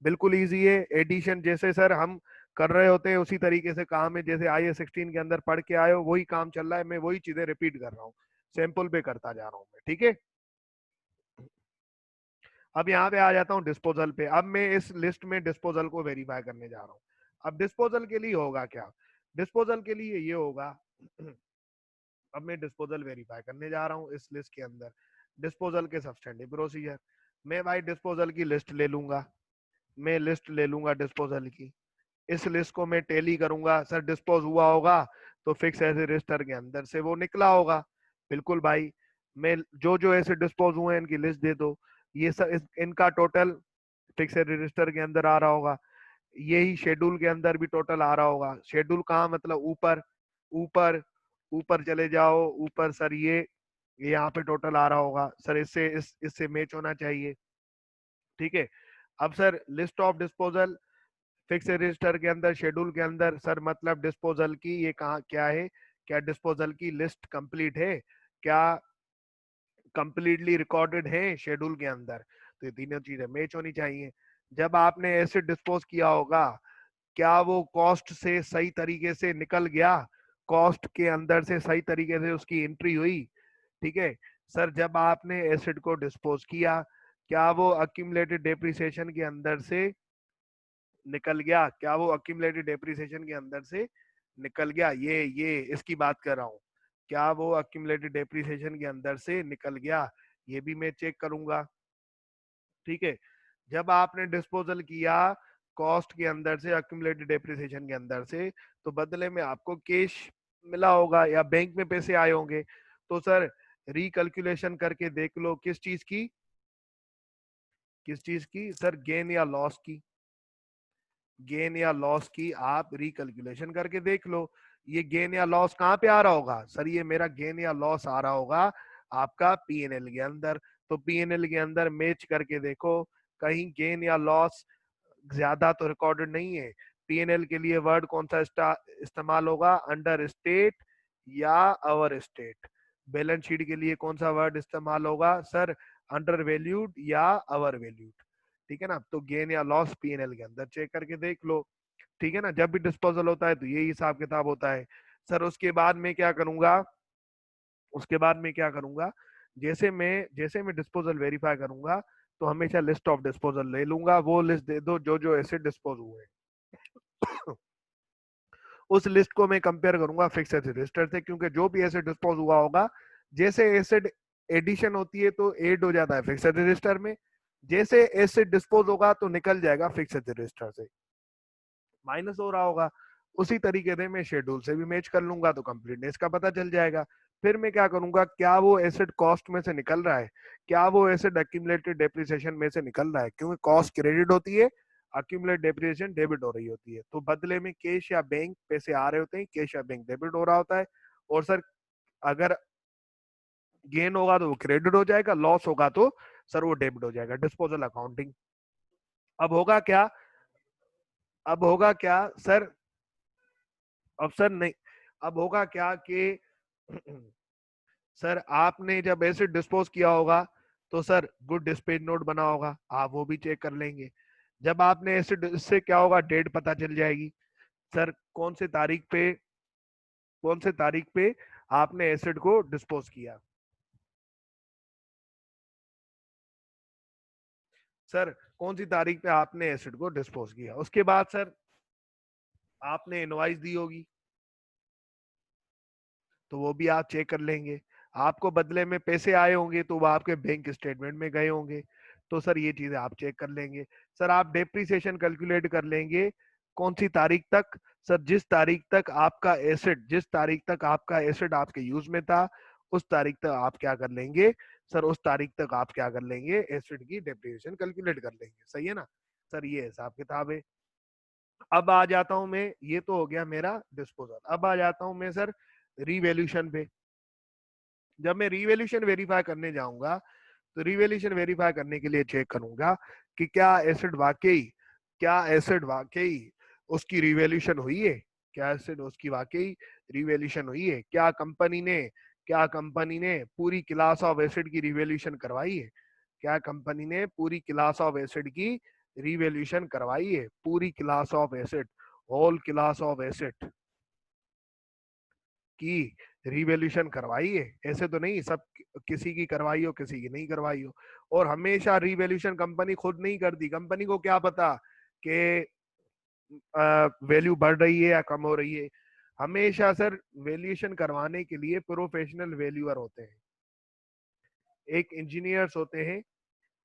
बिल्कुल इजी है। एडिशन जैसे सर हम कर रहे होते हैं उसी तरीके से काम है, जैसे IS 16 के अंदर पढ़ के आए हो वही काम चल रहा है, मैं वही चीजें रिपीट कर रहा हूँ, सैंपल पे करता जा रहा हूँ मैं, ठीक है। अब यहाँ पे आ जाता हूँ डिस्पोजल पे। अब मैं इस लिस्ट में डिस्पोजल को वेरीफाई करने जा रहा हूँ। अब डिस्पोजल के लिए होगा क्या? डिस्पोजल के लिए ये होगा अब मैं डिस्पोजल वेरीफाई करने जा रहा हूँ इस लिस्ट के अंदर। डिस्पोजल के सब्सटेंटिव प्रोसीजर, मैं भाई डिस्पोजल की लिस्ट ले लूंगा, मैं लिस्ट ले लूंगा डिस्पोजल की। इस लिस्ट को मैं टेली करूंगा सर, डिस्पोज हुआ होगा तो फिक्स एसिड रजिस्टर के अंदर से वो निकला होगा। बिल्कुल भाई, मैं जो जो एसिड डिस्पोज हुए हैं इनकी लिस्ट दे दो, ये सब इनका टोटल फिक्स रजिस्टर के अंदर आ रहा होगा। यही शेड्यूल के अंदर भी टोटल आ रहा होगा। शेड्यूल कहाँ मतलब ऊपर, ऊपर ऊपर चले जाओ ऊपर सर, ये यहाँ पे टोटल आ रहा होगा सर, इससे मैच होना चाहिए, ठीक है। अब sir list of disposal fix register के अंदर शेड्यूल के अंदर सर, मतलब डिस्पोजल की ये कहाँ क्या है? क्या डिस्पोजल की लिस्ट कंप्लीट है? क्या कंप्लीटली रिकॉर्डेड है शेड्यूल के अंदर? तो ये तीनों चीजें मैच होनी चाहिए। जब आपने एसिड डिस्पोज किया होगा, क्या वो कॉस्ट से सही तरीके से निकल गया? कॉस्ट के अंदर से सही तरीके से उसकी एंट्री हुई, ठीक है। सर जब आपने एसिड को डिस्पोज किया, क्या वो अक्यूमुलेटेड डेप्रिसिएशन के अंदर से निकल गया? क्या वो अक्यूमुलेटेड डेप्रिसिएशन के अंदर से निकल गया? ये इसकी बात कर रहा हूँ। क्या वो अक्यूमुलेटेड डेप्रिसिएशन के अंदर से निकल गया? ये भी मैं चेक करूंगा, ठीक है। जब आपने डिस्पोजल किया कॉस्ट के अंदर से, अक्यूमुलेटेड डेप्रिसिएशन के अंदर से, तो बदले में आपको कैश मिला होगा या बैंक में पैसे आए होंगे। तो सर रिकैलकुलेशन करके देख लो किस चीज की, किस चीज की सर? गेन या लॉस की। गेन या लॉस की आप रिकैलकुलेशन करके देख लो। ये गेन या लॉस कहाँ पे आ रहा होगा सर? ये मेरा गेन या लॉस आ रहा होगा आपका पीएनएल के अंदर। तो पीएनएल के अंदर मैच करके देखो, कहीं गेन या लॉस ज्यादा तो रिकॉर्डेड नहीं है। पीएनएल के लिए वर्ड कौन सा इस्तेमाल होगा? अंडर स्टेट या ओवर स्टेट। बैलेंस शीट के लिए कौन सा वर्ड इस्तेमाल होगा सर? अंडर वैल्यूड या ओवर वैल्यूड, ठीक है ना। तो गेन या लॉस पीएनएल के अंदर चेक करके देख लो, ठीक है ना। जब भी डिस्पोजल होता है तो यही हिसाब किताब होता है सर। उसके बाद मैं क्या करूंगा, उसके बाद मैं क्या करूंगा, जैसे मैं डिस्पोजल वेरीफाई करूंगा तो हमेशा लिस्ट ऑफ डिस्पोजल ले लूंगा। वो लिस्ट दे दो जो जो एसिड डिस्पोज हुए हैं। उस लिस्ट को मैं कंपेयर करूंगा फिक्स एसिड रजिस्टर से, क्योंकि जो भी एसिड डिस्पोज हुआ होगा, जैसे एसिड एडिशन होती है तो एड हो जाता है फिक्स एसिड रजिस्टर में, जैसे एसिड डिस्पोज होगा तो निकल जाएगा फिक्स एसिड रजिस्टर से, माइनस हो रहा होगा। उसी तरीके से मैं शेड्यूल से भी मैच कर लूंगा तो कंप्लीटनेस का पता चल जाएगा। फिर मैं क्या करूंगा, क्या वो एसिड कॉस्ट में से निकल रहा है? क्या वो एसिड अक्यूमुलेटेड डेप्रिसिएशन में से निकल रहा है? क्योंकि कॉस्ट क्रेडिट होती है, अक्यूमुलेटेड डेप्रिसिएशन डेबिट हो रही होती है। तो बदले में कैश या बैंक पैसे आ रहे होते हैं, कैश या बैंक डेबिट हो रहा होता है। और सर अगर गेन होगा तो वो क्रेडिट हो जाएगा, लॉस होगा तो सर वो डेबिट हो जाएगा। Disposal accounting. अब होगा क्या, अब होगा क्या सर? अब सर नहीं, अब होगा क्या कि सर आपने जब एसिड डिस्पोज किया होगा तो सर गुड डिस्पेच नोट बना होगा, आप वो भी चेक कर लेंगे। जब आपने एसिड, इससे क्या होगा, डेट पता चल जाएगी। सर कौन से तारीख पे आपने एसिड को डिस्पोज किया। सर कौन सी तारीख पे आपने एसिड को डिस्पोज किया। उसके बाद सर आपने इनवॉइस दी होगी, तो वो भी आप चेक कर लेंगे। आपको बदले में पैसे आए होंगे तो वो आपके बैंक स्टेटमेंट में गए होंगे, तो सर ये चीजें आप चेक कर लेंगे। सर आप डेप्रिसिएशन कैलकुलेट कर लेंगे कौन सी तारीख तक। सर जिस तारीख तक आपका एसिड आपके यूज में था, उस तारीख तक आप क्या कर लेंगे। सर उस तारीख तक आप क्या कर लेंगे, एसिड की डेप्रिसिएशन कैलकुलेट कर लेंगे। सही है ना। सर ये हिसाब किताब है। अब आ जाता हूं मैं, ये तो हो गया मेरा डिस्पोजल। अब आ जाता हूं मैं सर रीवैल्यूएशन पे। जब मैं रीवैल्यूएशन वेरीफाई करने जाऊंगा, तो रीवैल्यूएशन वेरीफाई करने के लिए चेक करूंगा कि क्या एसिड वाकई उसकी रीवैल्यूएशन हुई है। क्या एसिड उसकी वाकई रीवैल्यूएशन हुई है। क्या कंपनी ने पूरी क्लास ऑफ एसिड की रीवैल्यूएशन करवाई है। क्या कंपनी ने पूरी क्लास ऑफ एसिड की रीवैल्यूएशन करवाई है। पूरी class of asset, whole class of asset की रिवॉल्यूशन करवाई है। ऐसे तो नहीं सब किसी की करवाई हो किसी की नहीं करवाई हो। और हमेशा रिवॉल्यूशन कंपनी खुद नहीं करती। कंपनी को क्या पता कि वैल्यू बढ़ रही है या कम हो रही है। हमेशा सर वैल्यूएशन करवाने के लिए प्रोफेशनल वैल्यूअर होते हैं, एक इंजीनियर्स होते हैं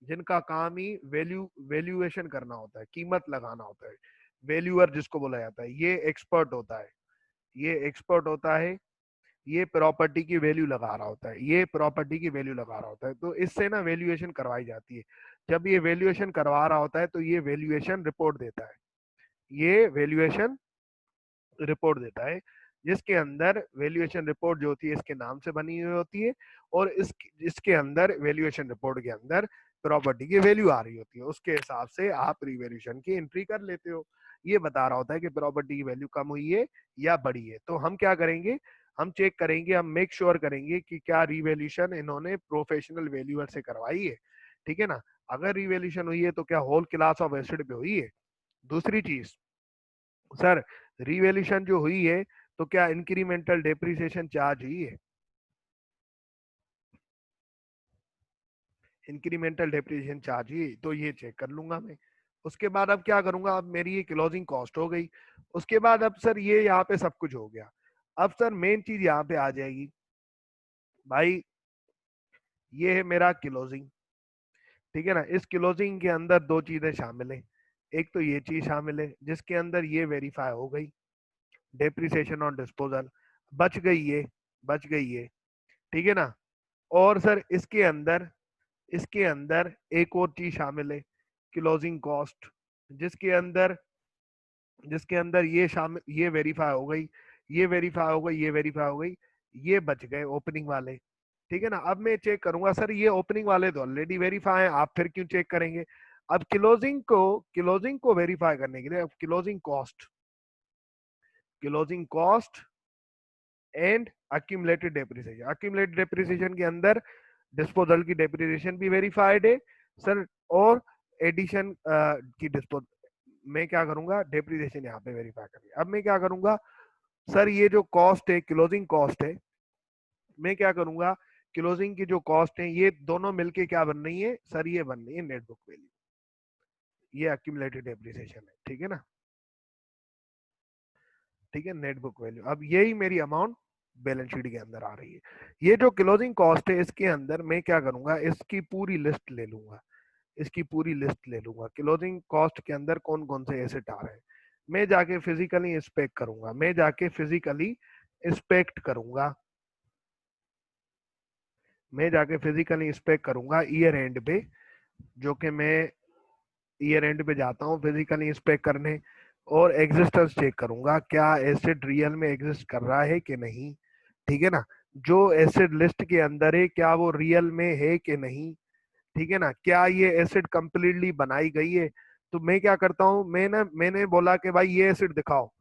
जिनका काम ही वैल्यूएशन करना होता है, कीमत लगाना होता है। वैल्यूअर जिसको बोला जाता है, ये एक्सपर्ट होता है। ये प्रॉपर्टी की वैल्यू लगा रहा होता है, तो इससे ना वैल्यूएशन करवाई जाती है। जब ये वैल्यूएशन करवा रहा होता है तो ये वैल्यूएशन रिपोर्ट देता है। ये वैल्यूएशन रिपोर्ट देता है, जिसके अंदर वैल्यूएशन रिपोर्ट जो होती है इसके नाम से बनी हुई होती है। और इसके अंदर वैल्यूएशन रिपोर्ट के अंदर प्रॉपर्टी की वैल्यू आ रही होती है, उसके हिसाब से आप रिवैल्यूएशन की एंट्री कर लेते हो। ये बता रहा होता है कि प्रॉपर्टी की वैल्यू कम हुई है या बढ़ी है। तो हम क्या करेंगे, हम चेक करेंगे, हम मेक श्योर करेंगे कि क्या रिवैल्यूएशन इन्होंने प्रोफेशनल वैल्यूअर से करवाई है। ठीक है ना। अगर रिवैल्यूएशन हुई है तो क्या होल क्लास ऑफ एसिड पे हुई है। दूसरी चीज सर, रिवैल्यूएशन जो हुई है तो क्या इंक्रीमेंटल डेप्रिसिएशन चार्ज हुई है। इंक्रीमेंटल डेप्रिसिएशन चार्ज हुई है, तो ये चेक कर लूंगा मैं। उसके बाद अब क्या करूंगा, अब मेरी ये क्लोजिंग कॉस्ट हो गई। उसके बाद अब सर ये यहाँ पे सब कुछ हो गया। अब सर मेन चीज यहाँ पे आ जाएगी भाई, ये है मेरा क्लोजिंग। ठीक है ना। इस क्लोजिंग के अंदर दो चीजें शामिल है। एक तो ये चीज शामिल है जिसके अंदर ये वेरीफाई हो गई, डेप्रिसिएशन ऑन डिस्पोजल बच गई ये, बच गई ये। ठीक है ना। और सर इसके अंदर एक और चीज शामिल है, क्लोजिंग कॉस्ट, जिसके अंदर जिसके अंदर ये शामिल, ये वेरीफाई हो गई, ये वेरीफाई हो गई, ये वेरीफाई हो गई, ये बच गए ओपनिंग वाले। ठीक है ना। अब मैं चेक करूंगा, सर ये ओपनिंग वाले तो ऑलरेडी वेरीफाई है, आप फिर क्यों चेक करेंगे। अब क्लोजिंग को वेरीफाई करने के लिए अब closing cost and accumulated depreciation के अंदर डिस्पोजल की डेप्रिसिएशन भी वेरीफाइड है सर। और एडिशन की डिस्पोज मैं क्या करूंगा, डेप्रिसिएशन यहाँ पे वेरीफाई करेंगे। अब मैं क्या करूंगा, सर ये जो कॉस्ट है, क्लोजिंग कॉस्ट है, मैं क्या करूंगा, क्लोजिंग की जो कॉस्ट है ये दोनों मिलके क्या बन रही है सर, ये बन रही है नेट बुक वैल्यू। ये अक्यूमुलेटेड डेप्रिसिएशन है। ठीक है ना। ठीक है, नेट बुक वैल्यू। अब यही मेरी अमाउंट बैलेंस शीट के अंदर आ रही है। ये जो क्लोजिंग कॉस्ट है इसके अंदर मैं क्या करूंगा, इसकी पूरी लिस्ट ले लूंगा। क्लोजिंग कॉस्ट के अंदर कौन कौन से एसेट आ रहे हैं। मैं जाके फिजिकली इंस्पेक्ट करूंगा। ईयर एंड पे, जो कि मैं ईयर एंड पे जाता हूँ फिजिकली इंस्पेक्ट करने। और एग्जिस्टेंस चेक करूंगा, क्या एसिड रियल में एग्जिस्ट कर रहा है कि नहीं। ठीक है ना। जो एसिड लिस्ट के अंदर है क्या वो रियल में है कि नहीं। ठीक है ना। क्या ये एसिड कंप्लीटली बनाई गई है। तो मैं क्या करता हूँ, मैंने बोला कि भाई ये एसिड दिखाओ,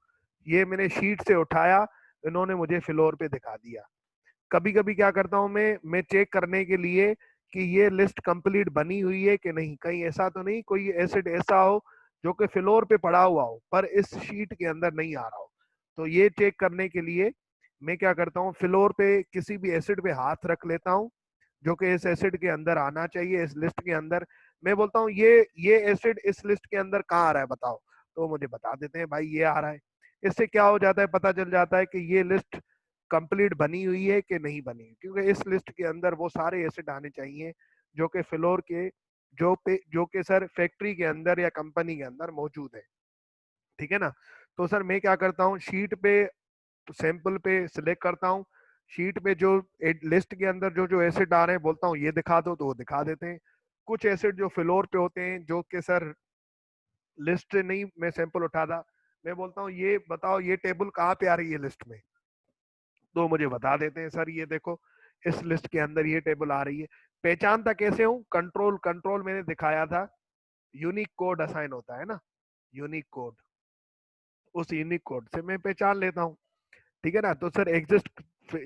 ये मैंने शीट से उठाया, इन्होंने मुझे फ्लोर पे दिखा दिया। कभी कभी क्या करता हूँ मैं चेक करने के लिए कि ये लिस्ट कंप्लीट बनी हुई है कि नहीं, कहीं ऐसा तो नहीं कोई एसिड ऐसा हो जो कि फ्लोर पे पड़ा हुआ हो पर इस शीट के अंदर नहीं आ रहा हो। तो ये चेक करने के लिए मैं क्या करता हूँ, फ्लोर पे किसी भी एसिड पे हाथ रख लेता हूँ जो कि इस एसिड के अंदर आना चाहिए, इस लिस्ट के अंदर। मैं बोलता हूँ ये एसिड इस लिस्ट के अंदर कहाँ आ रहा है बताओ, तो मुझे बता देते हैं भाई ये आ रहा है। इससे क्या हो जाता है, पता चल जाता है कि ये लिस्ट कंप्लीट बनी हुई है कि नहीं बनी, क्योंकि इस लिस्ट के अंदर वो सारे एसिड आने चाहिए जो कि फ्लोर के जो कि सर फैक्ट्री के अंदर या कंपनी के अंदर मौजूद है। ठीक है ना। तो सर मैं क्या करता हूँ, शीट पे सैंपल पे सिलेक्ट करता हूँ, शीट पे जो लिस्ट के अंदर जो जो एसिड आ रहे हैं बोलता हूँ ये दिखा दो, तो वो दिखा देते हैं। कुछ एसिड जो फ्लोर पे होते हैं जो कि सर लिस्ट नहीं मैं सैंपल उठा था, मैं बोलता हूँ ये बताओ ये टेबल कहाँ पे आ रही है लिस्ट में, तो मुझे बता देते हैं सर ये देखो इस लिस्ट के अंदर ये टेबल आ रही है। पहचानता कैसे हूँ, कंट्रोल कंट्रोल मैंने दिखाया था, यूनिक कोड असाइन होता है ना, यूनिक कोड, उस यूनिक कोड से मैं पहचान लेता हूँ। ठीक है ना। तो सर एग्जिस्ट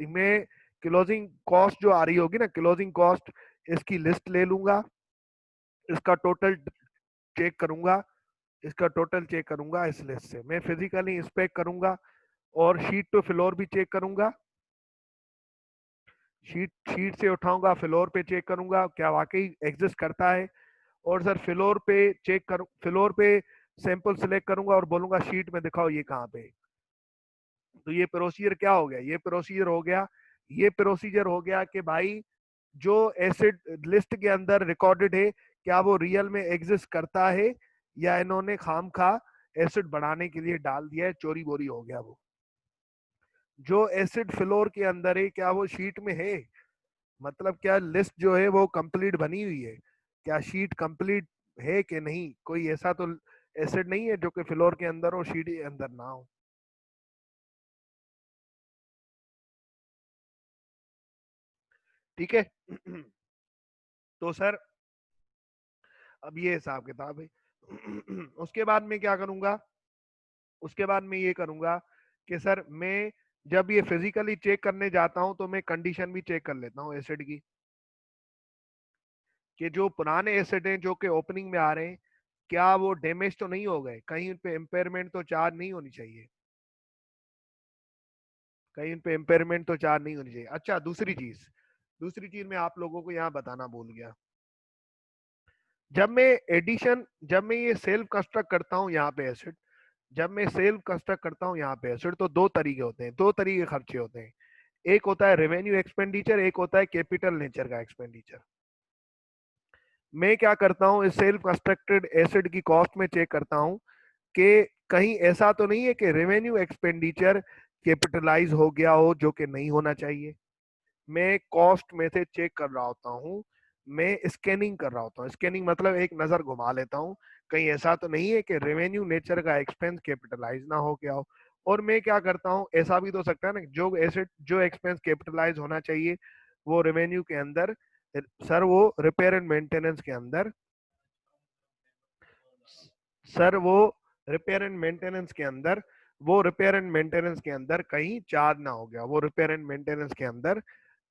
में क्लोजिंग कॉस्ट जो आ रही होगी ना, क्लोजिंग कॉस्ट, इसकी लिस्ट ले लूंगा, इसका टोटल चेक करूंगा, इसका टोटल चेक करूंगा, इस लिस्ट से मैं फिजिकली इंस्पेक्ट करूंगा और शीट टू फ्लोर भी चेक करूंगा, शीट शीट से उठाऊंगा फ्लोर पे चेक करूंगा क्या वाकई एग्जिस्ट करता है। और सर फ्लोर पे चेक करूं, फ्लोर पे सैंपल सिलेक्ट करूंगा और बोलूंगा शीट में दिखाओ ये कहाँ पे। तो ये प्रोसीजर क्या हो गया, ये प्रोसीजर हो गया, ये प्रोसीजर हो गया कि भाई जो एसिड लिस्ट के अंदर रिकॉर्डेड है क्या वो रियल में एग्जिस्ट करता है या इन्होंने खाम खा एसिड बढ़ाने के लिए डाल दिया है, चोरी बोरी हो गया वो। जो एसिड फ्लोर के अंदर है क्या वो शीट में है, मतलब क्या लिस्ट जो है वो कंप्लीट बनी हुई है, क्या शीट कंप्लीट है कि नहीं, कोई ऐसा तो एसिड नहीं है जो कि फ्लोर के अंदर हो शीट के अंदर ना हो। ठीक है। तो सर अब ये हिसाब किताब है। उसके बाद में क्या करूंगा, उसके बाद में ये करूंगा कि सर मैं जब ये फिजिकली चेक करने जाता हूं तो मैं कंडीशन भी चेक कर लेता हूँ एसिड की, कि जो पुराने एसिड हैं जो कि ओपनिंग में आ रहे हैं क्या वो डैमेज तो नहीं हो गए, कहीं उन पे इम्पेयरमेंट तो चार्ज नहीं होनी चाहिए, कहीं उन पे इम्पेयरमेंट तो चार्ज नहीं होनी चाहिए। अच्छा दूसरी चीज मैं आप लोगों को यहाँ बताना भूल गया, जब मैं एडिशन, जब मैं ये सेल्फ कंस्ट्रक्ट करता हूँ यहाँ पे एसिड, जब मैं सेल्फ कंस्ट्रक्ट करता हूँ यहाँ पे एसिड, तो दो तरीके होते हैं, दो तरीके खर्चे होते हैं, एक होता है रेवेन्यू एक्सपेंडिचर, एक होता है कैपिटल नेचर का एक्सपेंडिचर। मैं क्या करता हूँ इस सेल्फ कंस्ट्रक्टेड एसिड की कॉस्ट में चेक करता हूँ कि कहीं ऐसा तो नहीं है कि रेवेन्यू एक्सपेंडिचर कैपिटलाइज हो गया हो जो कि नहीं होना चाहिए। मैं कॉस्ट में से चेक कर रहा होता हूँ, मैं स्कैनिंग कर रहा होता हूँ, स्कैनिंग मतलब एक नजर घुमा लेता हूँ कहीं ऐसा तो नहीं है कि रेवेन्यू नेचर का एक्सपेंस कैपिटलाइज ना हो गया हो। और मैं क्या करता हूँ, ऐसा भी तो सकता है ना जो एसेट जो एक्सपेंस कैपिटलाइज होना चाहिए वो रेवेन्यू के अंदर, सर वो रिपेयर एंड मेंटेनेंस के अंदर, सर वो रिपेयर एंड मेंटेनेंस के अंदर, वो रिपेयर एंड मेंटेनेंस के अंदर कहीं चार्ज ना हो गया, वो रिपेयर एंड मेंटेनेंस के अंदर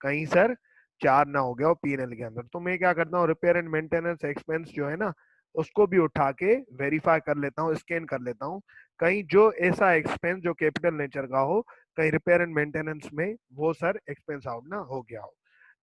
कहीं सर चार्ज ना हो गया वो पीएनएल के अंदर। तो मैं क्या करता हूँ रिपेयर एंड मेंटेनेंस एक्सपेंस जो है ना उसको भी उठा के वेरीफाई कर लेता हूँ, स्कैन कर लेता हूँ, कहीं जो ऐसा एक्सपेंस जो कैपिटल नेचर का हो कहीं रिपेयर एंड मेंटेनेंस में वो सर एक्सपेंस आउट ना हो गया हो।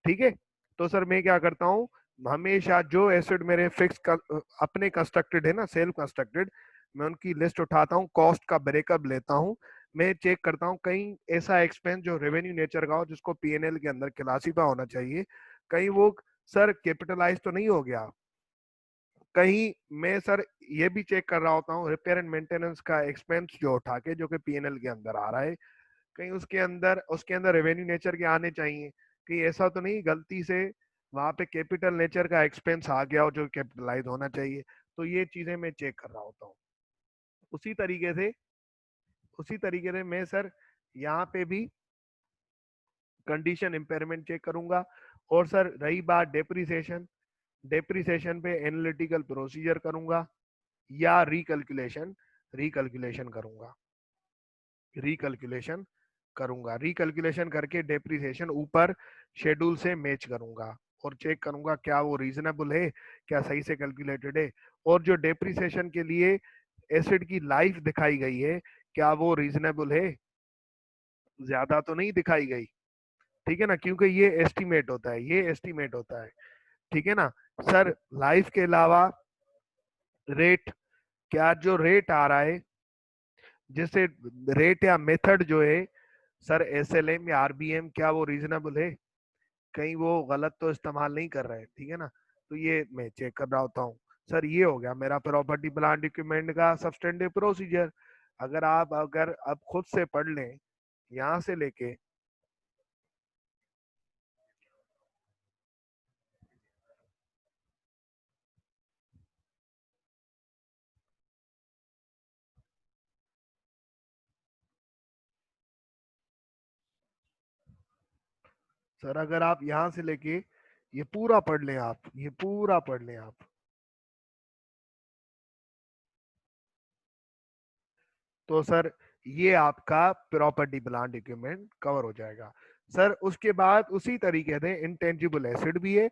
ठीक है। तो सर मैं क्या करता हूँ, हमेशा जो एसिड मेरे अपने कंस्ट्रक्टेड है ना सेल्फ कंस्ट्रक्टेड, मैं उनकी लिस्ट उठाता हूँ, कॉस्ट का ब्रेकअप लेता हूँ, मैं चेक करता हूँ कहीं ऐसा एक्सपेंस जो रेवेन्यू नेचर का हो जिसको पीएनएल के अंदर क्लासीफाई होना चाहिए, कहीं वो सर कैपिटलाइज तो नहीं हो गया। कहीं मैं सर ये भी चेक कर रहा होता हूँ रिपेयर एंड मेंटेनेंस का एक्सपेंस जो उठा के जो कि पीएनएल के अंदर आ रहा है, कहीं उसके अंदर रेवेन्यू नेचर के आने चाहिए, कहीं ऐसा तो नहीं गलती से वहां पे कैपिटल नेचर का एक्सपेंस आ गया हो जो कैपिटलाइज होना चाहिए। तो ये चीजें मैं चेक कर रहा होता हूँ। उसी तरीके से उसी तरीके से मैं सर यहाँ पे भी कंडीशन इम्पेयरमेंट चेक करूंगा। और सर रही बात डेप्रिसिएशन, डेप्रिसिएशन पे एनालिटिकल प्रोसीजर करूंगा या रिकैलकुलेशन रिकैलकुलेशन करूंगा, रिकैलकुलेशन करके डेप्रिसिएशन ऊपर शेड्यूल से मैच करूंगा और चेक करूंगा क्या वो रीजनेबल है, क्या सही से कैलकुलेटेड है, और जो डेप्रिसिएशन के लिए एसिड की लाइफ दिखाई गई है क्या वो रीजनेबल है, ज्यादा तो नहीं दिखाई गई। ठीक है ना, क्योंकि ये एस्टिमेट होता है, ये एस्टिमेट होता है। ठीक है ना सर। लाइफ के अलावा रेट, क्या जो रेट आ रहा है, जैसे रेट या मेथड जो है सर, एसएलएम या आरबीएम, क्या वो रीजनेबल है, कहीं वो गलत तो इस्तेमाल नहीं कर रहे हैं। ठीक है ना, तो ये मैं चेक कर रहा होता हूँ। सर ये हो गया मेरा प्रॉपर्टी प्लांट इक्विपमेंट का सब्सटेंटिव प्रोसीजर। अगर अब खुद से पढ़ लें यहाँ से लेके, सर अगर आप यहाँ से लेके ये पूरा पढ़ लें, आप ये पूरा पढ़ लें आप, तो सर ये आपका प्रॉपर्टी प्लांट इक्विपमेंट कवर हो जाएगा। सर उसके बाद उसी तरीके से इंटेंजिबल एसिड भी है।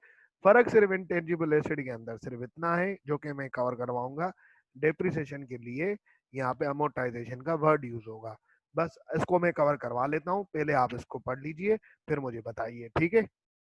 फर्क सिर्फ इंटेंजिबल एसिड के अंदर सिर्फ इतना है जो कि मैं कवर करवाऊंगा, डेप्रिसिएशन के लिए यहाँ पे अमोर्टाइजेशन का वर्ड यूज होगा। बस इसको मैं कवर करवा लेता हूँ, पहले आप इसको पढ़ लीजिए फिर मुझे बताइए। ठीक है।